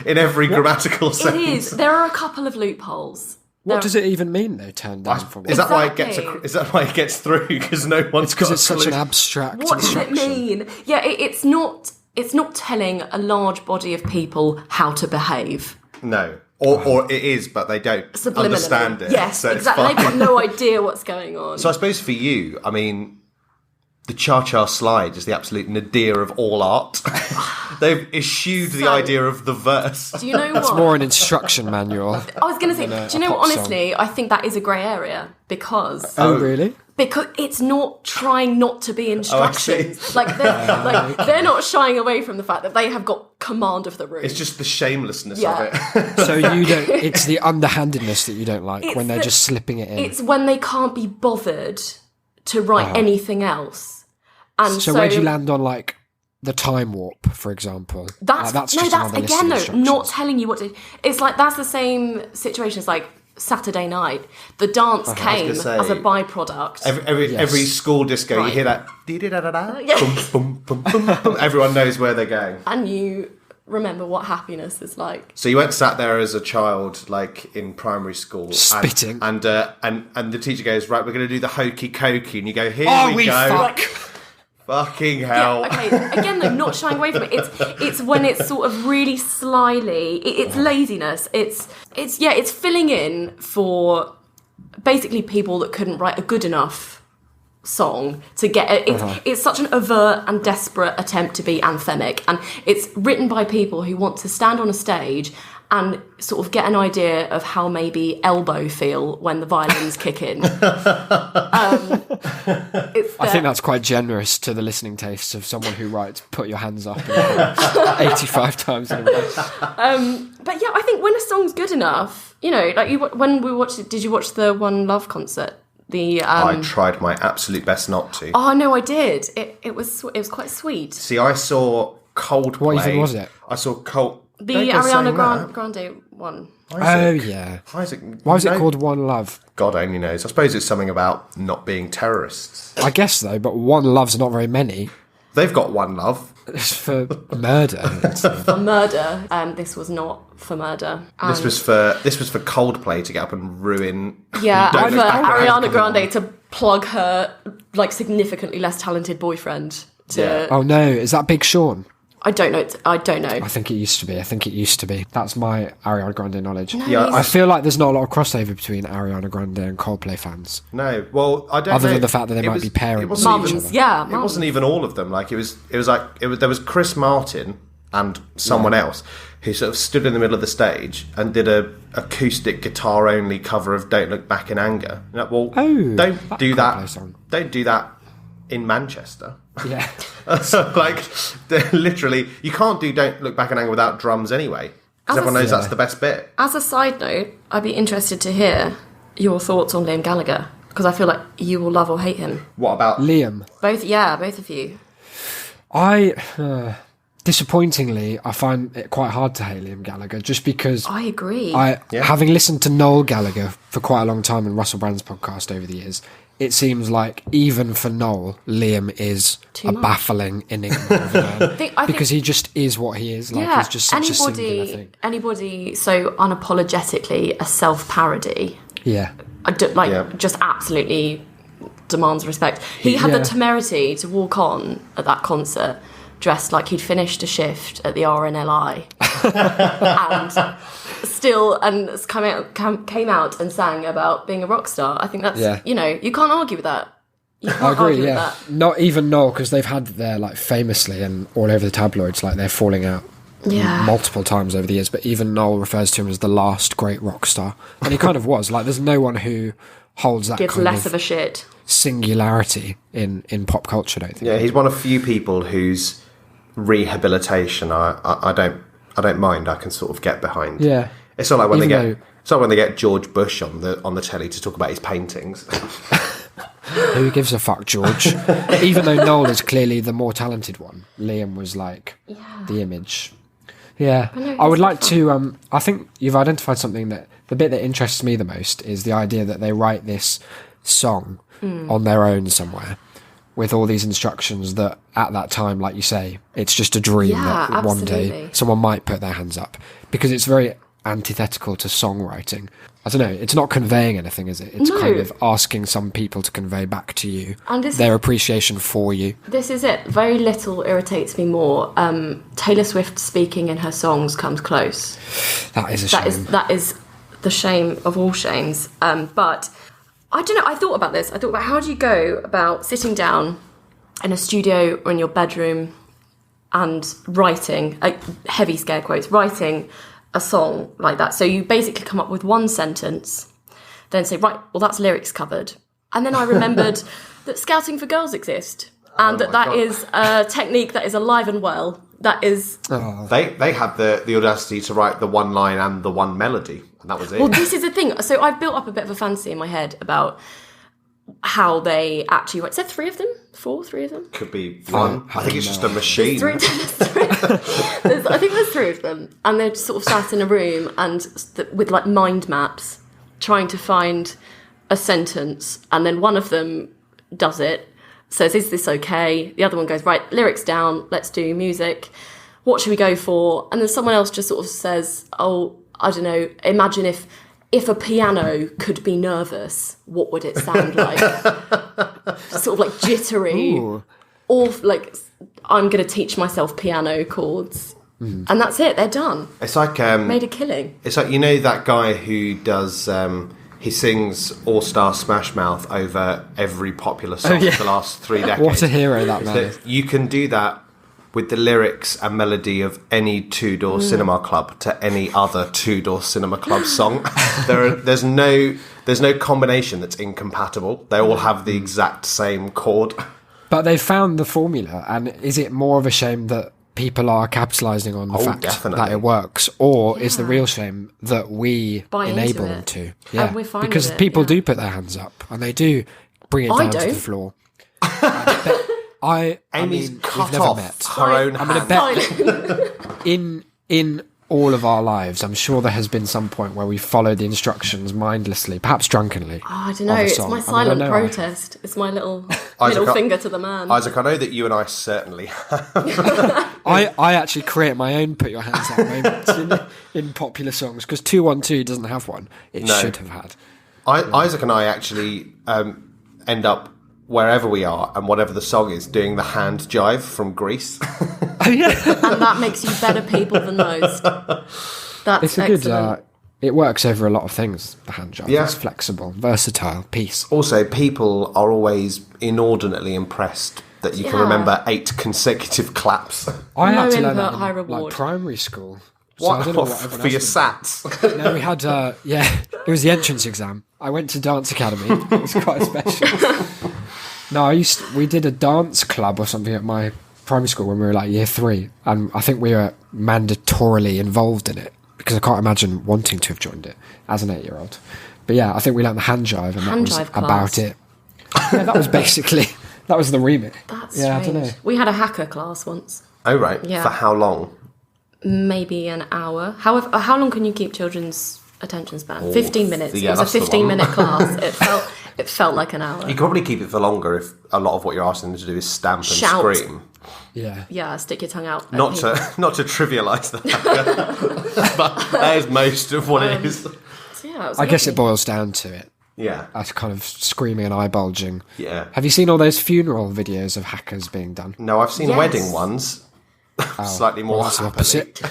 in every grammatical sense. It is. There are a couple of loopholes. What does it even mean, though, Turned Down for What? Is that why it Exactly. Is that why it gets through? Because no one's Because got it's a such clue. an abstract What does it instruction. mean? Yeah, it's not telling a large body of people how to behave. No, or it is, but they don't Subliminally. understand it. Yes, so it's exactly. fine. They've got no idea what's going on. So I suppose for you, I mean, the Cha-Cha slide is the absolute nadir of all art. They've eschewed the So- idea of the verse. do you know It's what? more an instruction manual. I was going to say, do you know a what? pop Honestly, I think that is a grey area because Oh, really? it's not trying not to be instructions. see. They're not shying away from the fact that they have got command of the room. It's just the shamelessness Yeah. of it. So you don't. It's the underhandedness that you don't like It's when they're the- just slipping it in. It's when they can't be bothered to write anything else. And So where do you land on like the Time Warp, for example? That's just no, that's another list of again though instructions. not telling you what to. It's like that's the same situation as like Saturday night. The dance came gonna say, as a byproduct. Every school disco, you Right. hear that dee-dee-da-da-da, Yeah. boom, boom, boom, boom, boom. Everyone knows where they're going. And you remember what happiness is like. So you went sat there as a child, like in primary school, Spitting. and the teacher goes, right, we're going to do the hokey cokey, and you go, here Oh, we we go, fuck. fucking hell. Yeah, okay. Again, though, not shying away from it. It's when it's sort of really slyly. It's laziness. It's filling in for basically people that couldn't write a good enough song to get it. It's such an overt and desperate attempt to be anthemic, and it's written by people who want to stand on a stage and sort of get an idea of how maybe Elbow feel when the violins kick in. I think that's quite generous to the listening tastes of someone who writes "Put Your Hands Up" 85 times in a row. But yeah, I think when a song's good enough, you know, like when we watched it, did you watch the One Love concert? I tried my absolute best not to. Oh no, I did. It was quite sweet. See, I saw Coldplay. What even was it? I saw Cold. The Don't go Ariana saying that. Grande one. Oh yeah. Isaac, Why was it no- called One Love? God only knows. I suppose it's something about not being terrorists. I guess though, but One Love's not very many. They've got one love. It's for murder. For murder. This was not for murder. This was for Coldplay to get up and ruin. Yeah, Don't and for Look Back at Ariana Angel. Grande to plug her like significantly less talented boyfriend to. Yeah. Oh no, is that Big Sean? I don't know. I don't know. I think it used to be. That's my Ariana Grande knowledge. Yeah, I feel like there's not a lot of crossover between Ariana Grande and Coldplay fans. No, well, I don't. Other know. than the fact that they It might was- be parents. It wasn't Mums, even, yeah, It mums. wasn't even all of them. Like there was there was Chris Martin and someone else who sort of stood in the middle of the stage and did a acoustic guitar only cover of "Don't Look Back in Anger." You know, well, Oh, don't that do Coldplay that. song. Don't do that in Manchester. Yeah. Like literally, you can't do "Don't Look Back in Anger" without drums anyway. Because As a- everyone knows Yeah. that's the best bit. As a side note, I'd be interested to hear your thoughts on Liam Gallagher because I feel like you will love or hate him. What about Liam. Both of you. Disappointingly, I find it quite hard to hate Liam Gallagher just because I agree. having listened to Noel Gallagher for quite a long time in Russell Brand's podcast over the years, it seems like even for Noel, Liam is Too a much. baffling enigma of a man. I Because think, he just is what he is. Like yeah, he's just such a singular thing. anybody so unapologetically a self-parody, Yeah. Yeah. just absolutely demands respect. He had Yeah. the temerity to walk on at that concert dressed like he'd finished a shift at the RNLI and came out and sang about being a rock star. I think that's, Yeah. you can't argue with that. You can't I agree, argue with yeah. that. Not even Noel, because they've had their, like, famously and all over the tabloids, like, they're falling out Yeah. multiple times over the years, but even Noel refers to him as the last great rock star. And he kind of was. Like, there's no one who holds that Gives kind less of of a shit. singularity in pop culture, I don't think. Yeah, he's one of few people whose rehabilitation I don't mind. I can sort of get behind. Yeah. It's not like when Even though- it's not when they get George Bush on the telly to talk about his paintings. Who gives a fuck, George? Even though Noel is clearly the more talented one, Liam was like the image. Yeah, no, I would he's like to. I think you've identified something that the bit that interests me the most is the idea that they write this song on their own somewhere with all these instructions that at that time, like you say, it's just a dream Yeah, that one day absolutely. someone might put their hands up, because it's very antithetical to songwriting. I don't know, it's not conveying anything, is it? It's No. kind of asking some people to convey back to you And this their appreciation for you. This is it. Very little irritates me more. Taylor Swift speaking in her songs comes close. That is a shame. That is the shame of all shames. But I don't know. I thought about this. I thought about how do you go about sitting down in a studio or in your bedroom and writing, heavy scare quotes, writing a song like that. So you basically come up with one sentence, then say, right, well, that's lyrics covered. And then I remembered that Scouting for Girls exist, and that God. is a technique that is alive and well. That is... They had the audacity to write the one line and the one melody, and that was it. Well, this is the thing. So I've built up a bit of a fantasy in my head about how they actually write. Is there three of them? Three of them? Could be one. I think it's just a machine. I think there's three of them, and they're just sort of sat in a room and with like mind maps, trying to find a sentence, and then one of them does it, says, "Is this okay?" The other one goes, "Right, lyrics down. Let's do music. What should we go for?" And then someone else just sort of says, "Oh, I don't know. Imagine if a piano could be nervous, what would it sound like?" Sort of like jittery. Ooh. Or like, I'm going to teach myself piano chords. And that's it, they're done. It's like Made a killing. it's like, you know, that guy who does he sings All Star Smash Mouth over every popular song yeah. for the last 3 decades. What a hero that man is. That you can do that with the lyrics and melody of any two-door cinema club to any other two-door cinema club song. There's no combination that's incompatible. They all have the exact same chord. But they found the formula, and is it more of a shame that people are capitalising on the fact definitely. that it works, or is the real shame that we Buy into enable it. them to? And we're fine because with it, people yeah. do put their hands up, and they do bring it I down to the don't. floor. I Amy's mean, cut we've never off met. her own I'm gonna hand. bet in all of our lives, I'm sure there has been some point where we followed the instructions mindlessly, perhaps drunkenly. I don't know, of a it's song. my I mean, I silent know protest. It's my little Isaac, middle finger to the man. Isaac, I know that you and I certainly I actually create my own put your hands up moments in popular songs, because 212 doesn't have one. It No. should have had. Isaac and I actually end up wherever we are and whatever the song is, doing the hand jive from Greece. Oh yeah, And that makes you better people than most. That's it's a excellent. good. It works over a lot of things. The hand job. Yeah. It's flexible, versatile, peace. Also, people are always inordinately impressed that you can Yeah. remember 8 consecutive claps. I No had to learn input, that high in reward. like primary school. So What? I don't know what everyone For your else did. sats. No, we had, it was the entrance exam. I went to dance academy. It was quite special. No, we did a dance club or something at my primary school when we were like year 3. And I think we were mandatorily involved in it, because I can't imagine wanting to have joined it as an 8-year-old. But yeah, I think we learned the hand jive, and Hand that was jive class. about it. Yeah, that was basically, that was the remit. That's yeah, strange. I don't know. We had a hacker class once. Oh, right. Yeah. For how long? Maybe an hour. However, how long can you keep children's attention span? 15 minutes. yeah, It was a that's the one. 15-minute class. It felt like an hour. You could probably keep it for longer if a lot of what you're asking them to do is stamp and Shout. scream. Yeah. Yeah, stick your tongue out. at Not people. to trivialise that, but that is most of what it is. So, yeah, it was I guess it lovely. boils down to it. Yeah, That's kind of screaming and eye bulging. yeah. Have you seen all those funeral videos of hackers being done? No, I've seen Yes. wedding ones. Slightly more That's the happily. opposite.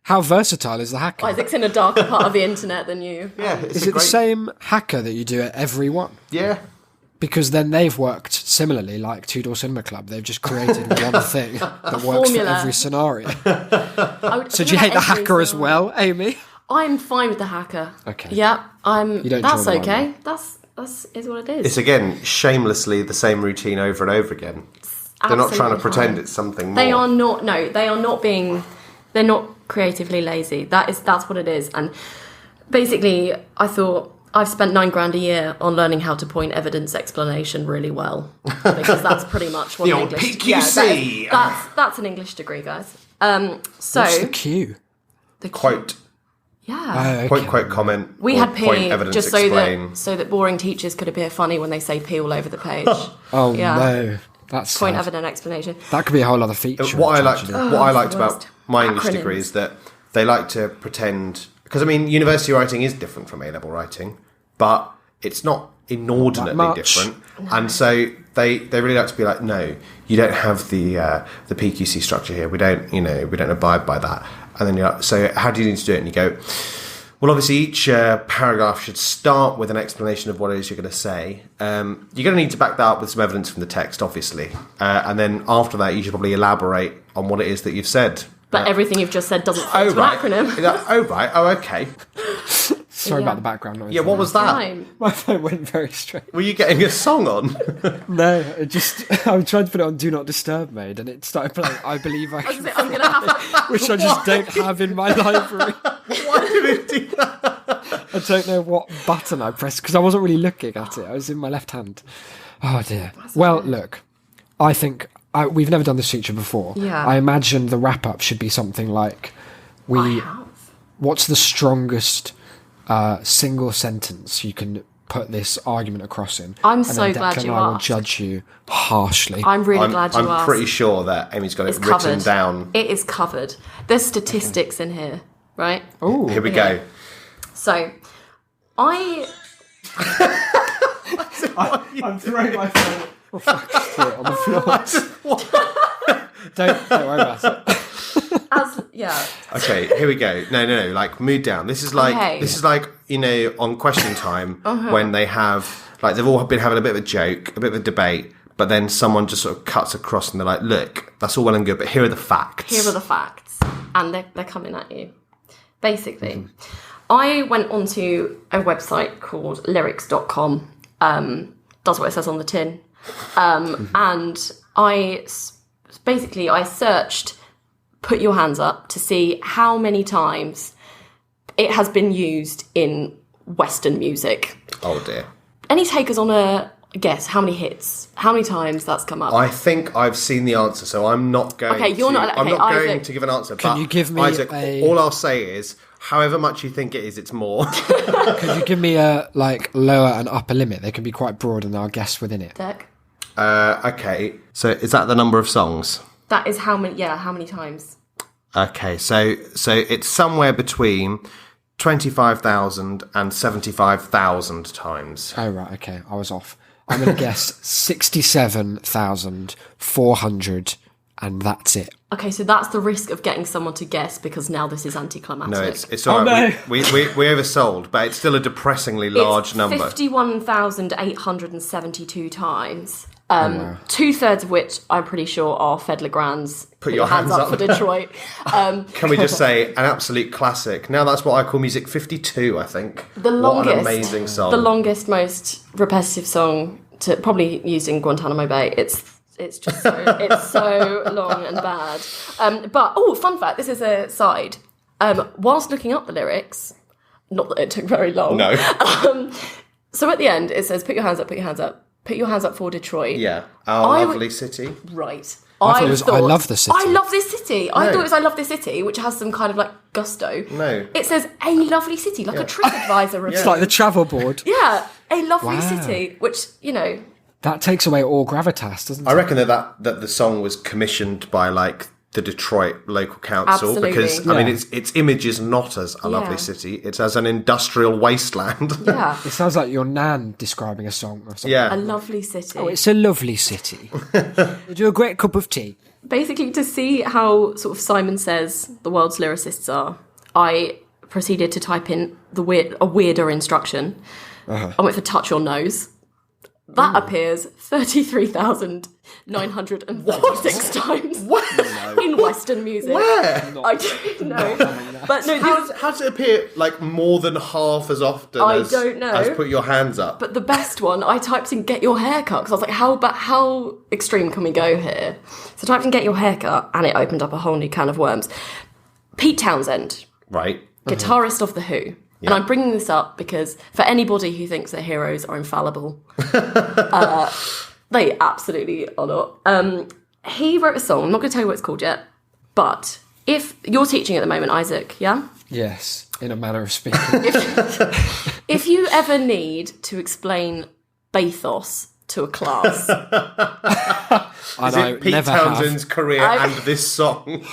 How versatile is the hacker? Isaac's in a darker part of the internet than you. Yeah, it's Is a it the great- same hacker that you do at every one? Yeah, Because then they've worked similarly, like Two Door Cinema Club. They've just created one thing that works for formula. every scenario. So So do you hate the hacker as well, Amy? I'm fine with the hacker. Okay. Yeah, You don't that's draw the line okay. That's is what it is. it's again shamelessly the same routine over and over again. They're not trying to Absolutely pretend fine. it's something more. They are not. No, they are not being. They're not creatively lazy. That's what it is. And basically, I thought I've spent $9,000 a year on learning how to point evidence explanation really well, because that's pretty much what The an old English. PQC. That's an English degree, guys. So What's the Q? the Quote, yeah. quote, comment. We or had point, PE evidence, just explain. so that boring teachers could appear funny when they say P all over the page. Oh Yeah. no, that's Point sad. evidence explanation. That could be a whole other feature. What I of liked, tragedy. what I liked the about worst. my English Acronyms. degree is that they like to pretend, because I mean, university writing is different from A-level writing, but it's not inordinately much. different, and so they really like to be like, no, you don't have the PQC structure here. We don't abide by that. And then you're like, so how do you need to do it? And you go, well, obviously each paragraph should start with an explanation of what it is you're going to say. You're going to need to back that up with some evidence from the text, obviously, and then after that, you should probably elaborate on what it is that you've said. But everything you've just said doesn't fit Oh to right. an acronym. Is that- oh right. Oh okay. Sorry Yeah. about the background noise. Yeah. What was that? Time. My phone went very straight. Were you getting a song on? No, it just I was trying to put it on Do Not Disturb mode, and it started playing I Believe I Can, I'm gonna have to. which I just don't have in my library. Why did it do that? I don't know what button I pressed because I wasn't really looking at it. I was in my left hand. Oh dear. Well, look, I think we've never done this feature before. Yeah. I imagine the wrap up should be something like I have. what's the strongest single sentence you can put this argument across in? I'm And so then glad Declan you and I will asked. judge you harshly. I'm really glad you I'm asked. pretty sure that Amy's got It's it written covered. down. It is covered. There's statistics in here, right? Ooh. Here we go. So, I I'm throwing my phone on the floor. Don't worry about it. yeah. Okay, here we go. No. Like, mood down. This is like on Question Time when they have like they've all been having a bit of a joke, a bit of a debate, but then someone just sort of cuts across and they're like, "Look, that's all well and good, but here are the facts." Here are the facts, and they're coming at you. Basically, I went onto a website called lyrics.com. Does what it says on the tin, and I searched "Put Your Hands Up" to see how many times it has been used in Western music. Oh dear. Any takers on a guess? How many hits? How many times that's come up? I think I've seen the answer, so I'm not going. Okay, you're to, not- I'm okay, not going Isaac. to give an answer. Can but you give me Isaac, a- all I'll say is, however much you think it is, it's more. Could you give me a lower and upper limit? They can be quite broad and I'll guess within it. Deck. Okay, so is that the number of songs? That is how many? Yeah, how many times? Okay, so it's somewhere between 25,000 and 75,000 times. Oh, right, okay. I was off. I'm going to guess 67,400 and that's it. Okay, so that's the risk of getting someone to guess because now this is anticlimactic. No, it's all right. no. We oversold, but it's still a depressingly large It's number. 51,872 times. 2/3 of which I'm pretty sure are Fed Legrand's Put Your Hands Up. for Detroit. Can we just say an absolute classic? Now that's what I call music 52, I think. The What longest, an amazing song. the longest, most repetitive song to probably used in Guantanamo Bay. It's just so it's so long and bad. But fun fact, this is a side. Whilst looking up the lyrics, not that it took very long. No. So at the end it says, "Put your hands up, put your hands up, put your hands up for Detroit." Yeah. Our I lovely city. Right. thought it was, "I love the city." I love this city. I No. thought it was "I love this city," which has some kind of like gusto. No. It says "a lovely city," like a TripAdvisor review. It's like the travel board. Yeah, a lovely Wow. city, which, That takes away all gravitas, doesn't it? I reckon that the song was commissioned by like the Detroit local council Absolutely. because I mean Yeah. its image is not as a lovely Yeah. city; it's as an industrial wasteland. yeah, It sounds like your nan describing a song or something. a Yeah. lovely city. Oh, it's a lovely city. You do a great cup of tea. Basically, to see how sort of Simon Says the world's lyricists are, I proceeded to type in a weirder instruction. I went for "touch your nose." That appears 33,936 times in Western music. Where? I don't know. But no, How does it appear like more than half as often I as, don't know. as put your hands up? But the best one, I typed in "get your hair cut" because I was like, how extreme can we go here? So I typed in "get your hair cut" and it opened up a whole new can of worms. Pete Townsend, Right. guitarist of The Who. And I'm bringing this up because for anybody who thinks their heroes are infallible, they absolutely are not. He wrote a song, I'm not going to tell you what it's called yet, but if you're teaching at the moment, Isaac, yeah? Yes, in a manner of speaking. If you ever need to explain bathos to a class, I Is know, it Pete never Townsend's have. career and this song?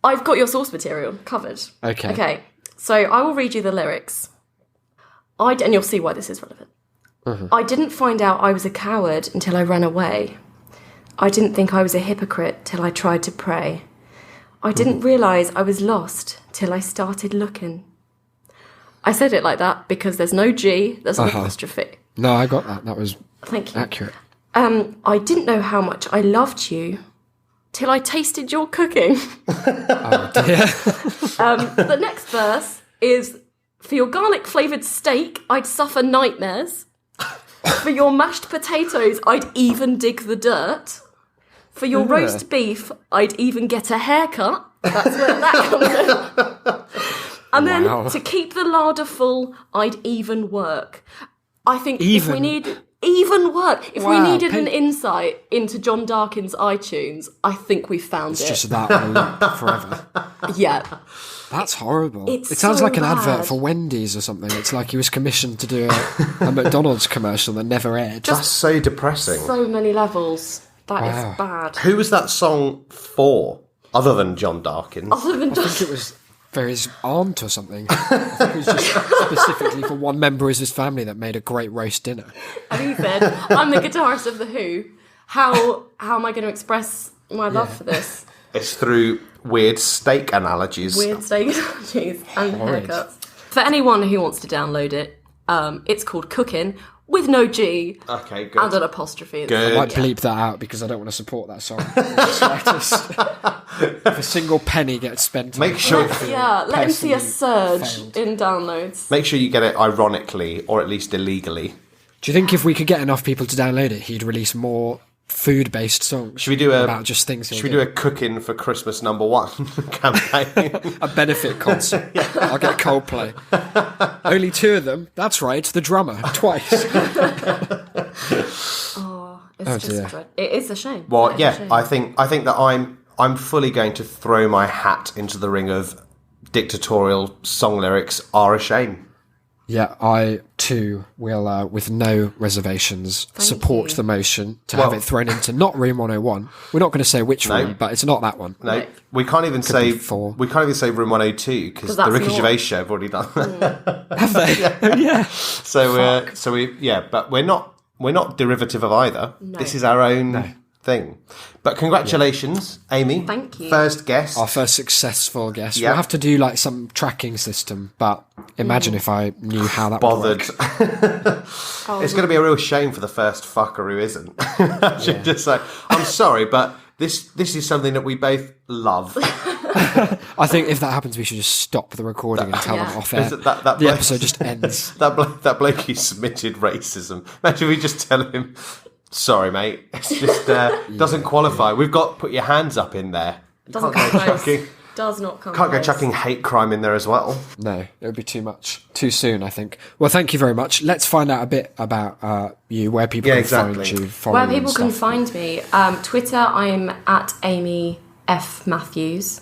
I've got your source material covered. Okay. Okay, so I will read you the lyrics. And you'll see why this is relevant. I didn't find out I was a coward until I ran away. I didn't think I was a hypocrite till I tried to pray. I didn't realise I was lost till I started looking. I said it like that because there's no G, there's an apostrophe. No, I got that. That was Thank you. accurate. I didn't know how much I loved you till I tasted your cooking. Oh dear. The next verse is, for your garlic flavoured steak, I'd suffer nightmares. For your mashed potatoes, I'd even dig the dirt. For your roast beef, I'd even get a haircut. That's where that comes in. And then Wow. to keep the larder full, I'd even work. I think if we Even? need even work, if we Wow, needed an Pete. insight into John Darkin's iTunes, I think we found It's it. just that on a loop forever. Yeah. That's horrible. It's It sounds so like an advert bad. for Wendy's or something. It's like he was commissioned to do a McDonald's commercial that never aired. That's so depressing. So many levels. That is Wow. bad. Who was that song for, other than John Darkins? Other than I think it was for his aunt or something. I think it was just specifically for one member of his family that made a great roast dinner. And he said, I'm the guitarist of The Who. How am I going to express my love for this? It's through weird steak analogies. Weird steak analogies and Horrid. haircuts. For anyone who wants to download it, it's called Cooking with no G Okay, good. and an apostrophe. Good. I might bleep that out because I don't want to support that song. in the slightest. If a single penny gets spent, Make sure, Let him see a personally surge failed. in downloads. make sure you get it ironically or at least illegally. Do you think if we could get enough people to download it, he'd release more food-based songs? Should we do a about just things? Should we do a cooking for Christmas #1 campaign? a benefit concert? I'll get Coldplay. Only 2 of them. That's right, the drummer twice. It's just dear. a dread. It is a shame. Well, It is a yeah, shame. I think that I'm fully going to throw my hat into the ring of dictatorial song lyrics are a shame. Yeah, I too will, with no reservations, support you. the motion to have Well- it thrown into not Room 101. We're not going to say which room, but it's not that one. No, Right. we can't even say be 4. we can't even say room 102 because 'Cause the that's Ricky not- Gervais show have already done that. Have they? Oh, yeah. So we but we're not derivative of either. This is our own thing. But congratulations, Amy. Thank you. First guest. Our first successful guest. Yeah. We'll have to do like some tracking system, but imagine if I knew how that Bothered. would work. It's going to be a real shame for the first fucker who isn't. I should just say, I'm sorry, but this is something that we both love. I think if that happens, we should just stop the recording and tell them Yeah. off air. Is it that The bloke- episode just ends. that bloke who submitted racism. Imagine we just tell him, sorry, mate, it's just doesn't qualify. We've got put your hands up in there. You Doesn't can't come go close. chucking. Does not come Can't go close. chucking hate crime in there as well. No, it would be too much. Too soon, I think. Well, thank you very much. Let's find out a bit about you, where people Yeah, can exactly. find you. follow Where you and people can stuff. find me, Twitter, I'm at Amy F Matthews.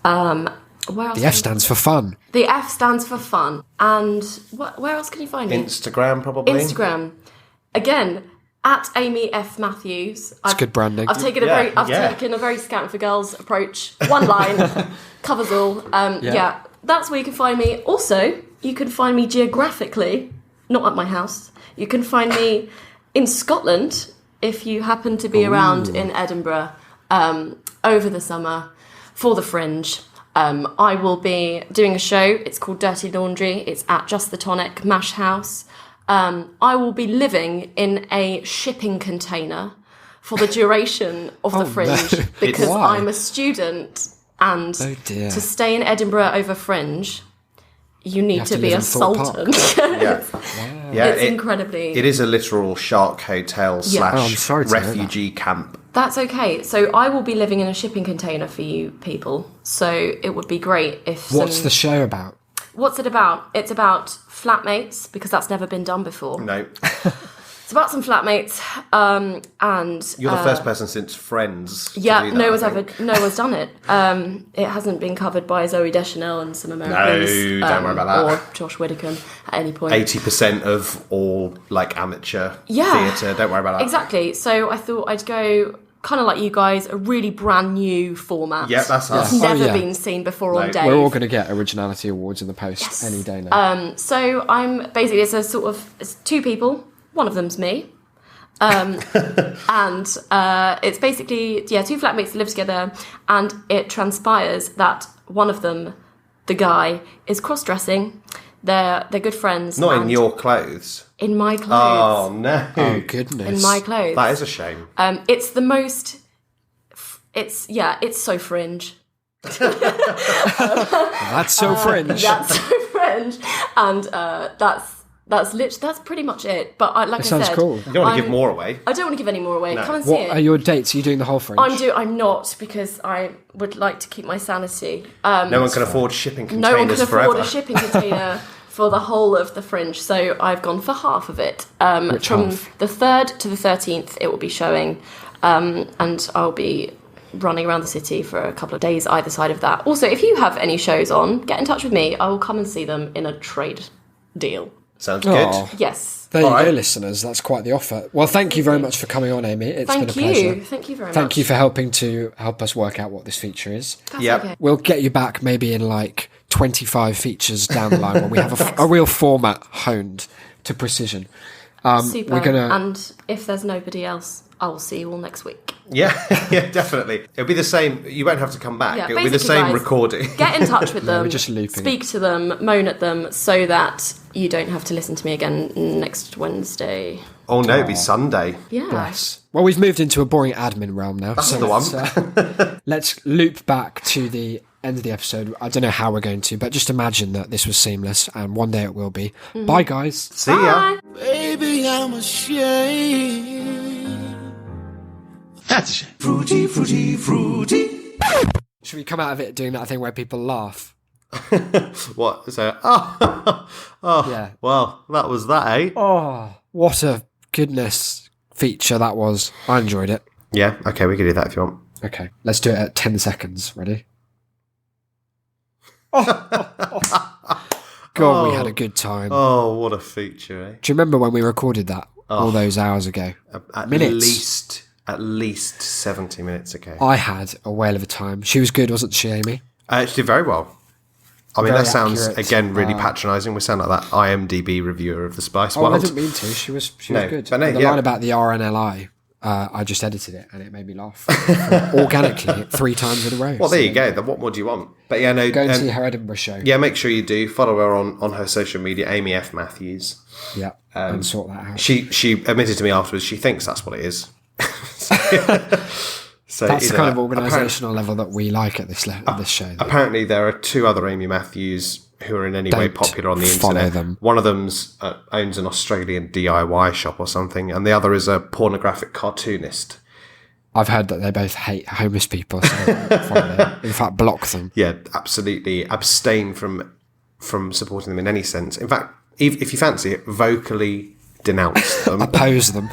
Where else? The F stands for fun. The F stands for fun. And where else can you find me? Instagram, probably. Instagram. Again, at Amy F Matthews. It's good branding. I've taken a very Scouting for Girls approach. One line covers all. Yeah, that's where you can find me. Also, you can find me geographically, not at my house. You can find me in Scotland if you happen to be around in Edinburgh over the summer for the Fringe. I will be doing a show. It's called Dirty Laundry. It's at Just the Tonic Mash House. I will be living in a shipping container for the duration of the Fringe no. because Why? I'm a student, and Oh, dear. to stay in Edinburgh over Fringe, you need have to to be live a in Thorpe Park. sultan. Yeah. Yeah, It's incredibly. It is a literal shark hotel I'm sorry slash to hear that. refugee camp. That's okay. So I will be living in a shipping container for you people. So it would be great if. What's the show about? What's it about? It's about flatmates, because that's never been done before. No. It's about some flatmates, and You're the first person since Friends. to yeah, do that, no I think. one's done it. It hasn't been covered by Zoe Deschanel and some Americans. No, don't worry about that. Or Josh Widdicombe at any point. 80% of all like amateur Yeah. theatre. Don't worry about that. Exactly. So I thought I'd go kind of like you guys, a really brand new format. Yeah, that's us. It's never Oh, yeah. been seen before on No. Dave. We're all going to get originality awards in the post any day now. So I'm basically, it's two people. One of them's me. And it's basically, two flatmates live together, and it transpires that one of them, the guy, is cross-dressing. They're good friends. Not in and your clothes. in my Oh, clothes. no. Oh, goodness. In my clothes. That is a shame. It's the most. It's so fringe. That's so fringe. That's so fringe, and that's pretty much it. But like I sounds said, cool. You don't want to give more away. I don't want to give any more away. No. Come and see What it. are your dates? Are you doing the whole fringe? I'm not, because I would like to keep my sanity. No one can afford shipping containers No one can forever. afford a shipping container for the whole of the fringe, so I've gone for half of it. From half? the 3rd to the 13th, it will be showing, and I'll be running around the city for a couple of days either side of that. Also, if you have any shows on, get in touch with me. I will come and see them in a trade deal. Sounds Aw. good. Yes. There you All go, right. listeners. That's quite the offer. Well, thank you very much for coming on, Amy. It's Thank been a pleasure. you. Thank you very much. Thank you for help us work out what this feature is. That's Yep. okay. We'll get you back maybe in like 25 features down the line when we have a real format honed to precision. Super. We're gonna. And if there's nobody else, I will see you all next week. Yeah, yeah, definitely. It'll be the same. You won't have to come back. Yeah, It'll be the basically, same guys, recording. Get in touch with them. we're just looping Speak to them, moan at them, so that you don't have to listen to me again next Wednesday. Oh no, it'll be Sunday. Yeah. Yes. Well, we've moved into a boring admin realm now. That's the one. Let's loop back to the end of the episode. I don't know how we're going to, but just imagine that this was seamless, and one day it will be. Bye, guys. See ya. Bye. Baby, I'm ashamed. That's a shame. Fruity, fruity, fruity. Should we come out of it doing that thing where people laugh? What? So, oh, Yeah. well, that was that, eh? Oh, what a goodness feature that was. I enjoyed it. Yeah, okay, we can do that if you want. Okay, let's do it at 10 seconds. Ready? God, we had a good time. Oh, what a feature, eh? Do you remember when we recorded that all those hours ago? At Minutes. least 70 minutes ago. I had a whale of a time. She was good, wasn't she, Amy? She did very well. I mean, Very that sounds, accurate. again, really patronising. We sound like that IMDb reviewer of the Spice Oh, I World. didn't mean to. She was No, good. but no, the yeah. line about the RNLI, I just edited it and it made me laugh organically 3 times in a row. Well, there So you go. Then what more do you want? But yeah, no. Go and see her Edinburgh show. Yeah, make sure you do. Follow her on her social media, Amy F. Matthews. Yeah, and sort that out. She admitted to me afterwards she thinks that's what it is. So That's you the know, kind of organisational level that we like at this show. Apparently, there are 2 other Amy Matthews who are in any way Don't popular on the follow internet. them. One of them's owns an Australian DIY shop or something, and the other is a pornographic cartoonist. I've heard that they both hate homeless people. So follow them. In fact, block them. Yeah, absolutely abstain from supporting them in any sense. In fact, if you fancy it, vocally denounce them. Oppose them.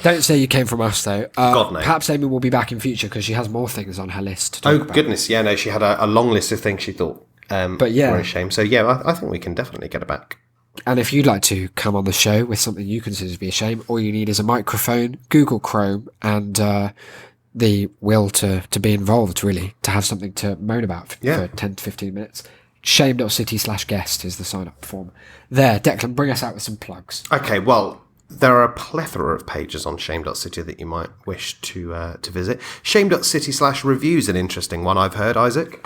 Don't say you came from us, though. God, no. Perhaps Amy will be back in future because she has more things on her list to talk Oh about. goodness, yeah, no, she had a long list of things she thought But yeah. were a shame. So yeah, I think we can definitely get her back. And if you'd like to come on the show with something you consider to be a shame, all you need is a microphone, Google Chrome, and the will to be involved, really, to have something to moan about Yeah. for 10 to 15 minutes. Shame.city/guest is the sign-up form. There, Declan, bring us out with some plugs. Okay, well, there are a plethora of pages on shame.city that you might wish to visit. Shame.city/reviews, an interesting one I've heard, Isaac.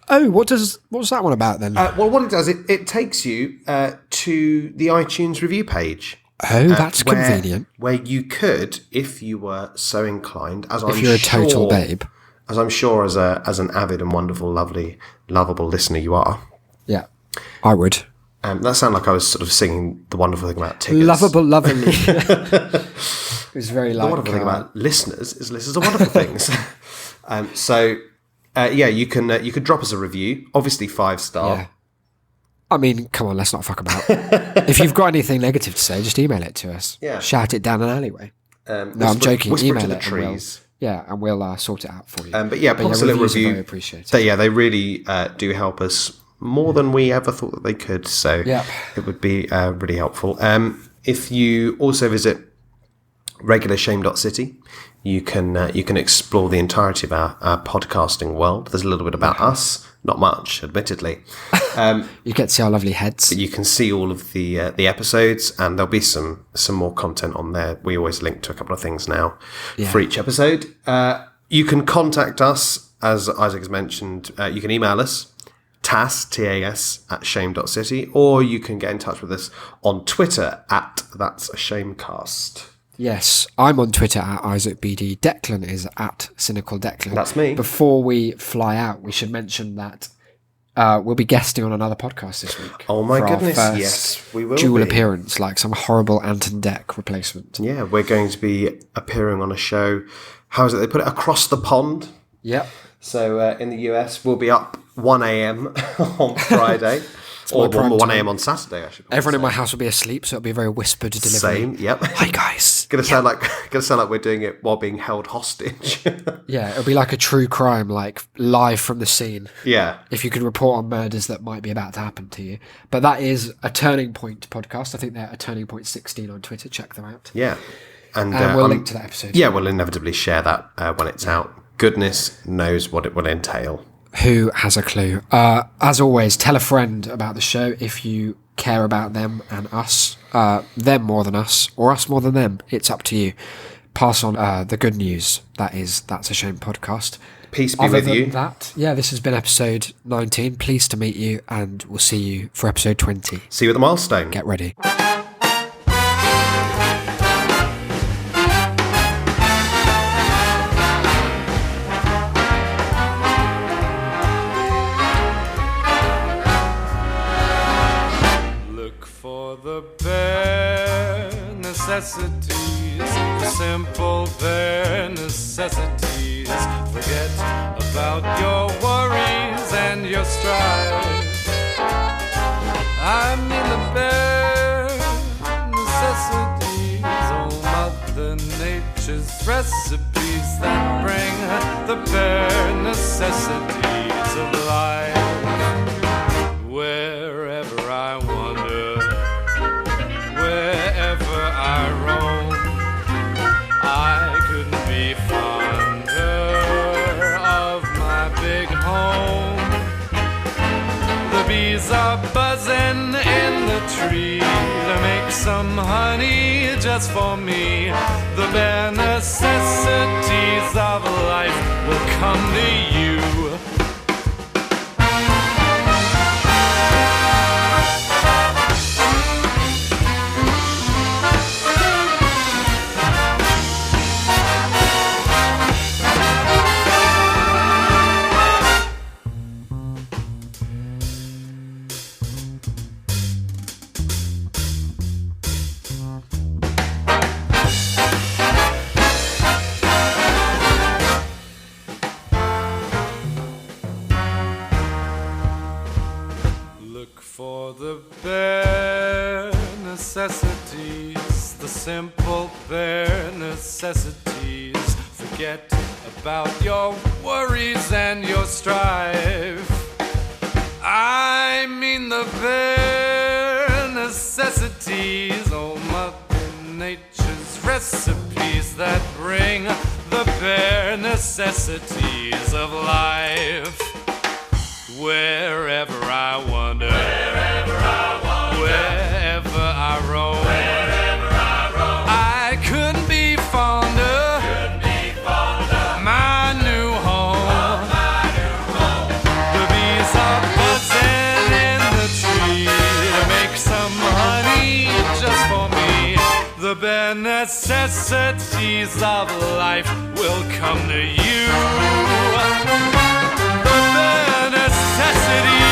Oh, what's that one about then? Well, what it does, it takes you to the iTunes review page. That's convenient. Where you could, if you were so inclined, If you're a total babe. as I'm sure as an avid and wonderful, lovely, lovable listener you are. Yeah, I would. That sounded like I was sort of singing the wonderful thing about tickets. Lovable, lovely. was very the like. wonderful thing about listeners is listeners are wonderful things. You can drop us a review, obviously 5-star. Yeah. I mean, come on, let's not fuck about. If you've got anything negative to say, just email it to us. Yeah. Shout it down an alleyway. No, I'm joking. Whisper Email to the it. trees. And we'll sort it out for you. Pop us a little reviews are review. very appreciated. They really do help us more than we ever thought that they could. So Yep. it would be really helpful. If you also visit regularshame.city, you can explore the entirety of our podcasting world. There's a little bit about us, not much, admittedly. You get to see our lovely heads. But you can see all of the episodes, and there'll be some more content on there. We always link to a couple of things now for each episode. You can contact us, as Isaac has mentioned. You can email us, TAS, @shame.city, or you can get in touch with us on Twitter @that'sashamecast. Yes, I'm on Twitter @IsaacBD. Declan is @CynicalDeclan. That's me. Before we fly out, we should mention that we'll be guesting on another podcast this week. Oh my for our goodness, first yes, we will dual be. appearance, like some horrible Anton Deck replacement. Yeah, we're going to be appearing on a show. How is it? They put it across the pond. Yep. So in the US, we'll be up 1 a.m. on Friday. Or my prime 1 time. a.m. on Saturday, I should probably Everyone in say. my house will be asleep, so it'll be a very whispered delivery. Same, yep. Hi guys. Gonna sound like we're doing it while being held hostage. Yeah, it'll be like a true crime, like live from the scene. Yeah. If you could report on murders that might be about to happen to you. But that is a Turning Point podcast. I think they're a Turning Point 16 on Twitter. Check them out. Yeah. And We'll link to that episode. Yeah, we'll inevitably share that when it's out. Goodness knows what it will entail. Who has a clue? As always, tell a friend about the show if you care about them and us. Them more than us, or us more than them. It's up to you. Pass on the good news. That's a Shame podcast. Peace be Other with than you. that, this has been episode 19. Pleased to meet you, and we'll see you for episode 20. See you at the milestone. Get ready. Look for the bare necessities, the simple bare necessities. Forget about your worries and your strife. I mean the bare necessities, oh Mother Nature's recipes that bring the bare necessities of life. Wherever I wander, wherever I roam, I couldn't be fonder of my big home. The bees are buzzing in the tree to make some honey just for me. The bare necessities of life will come to you. Look for the bare necessities, the simple bare necessities. Forget about your worries and your strife. I mean the bare necessities, oh Mother Nature's recipes that bring the bare necessities of life. Wherever I wander, wherever I roam, I couldn't be fonder, my new home. The bees are buzzing in the tree to make some honey just for me. The bare necessities of life will come to you. The bare necessities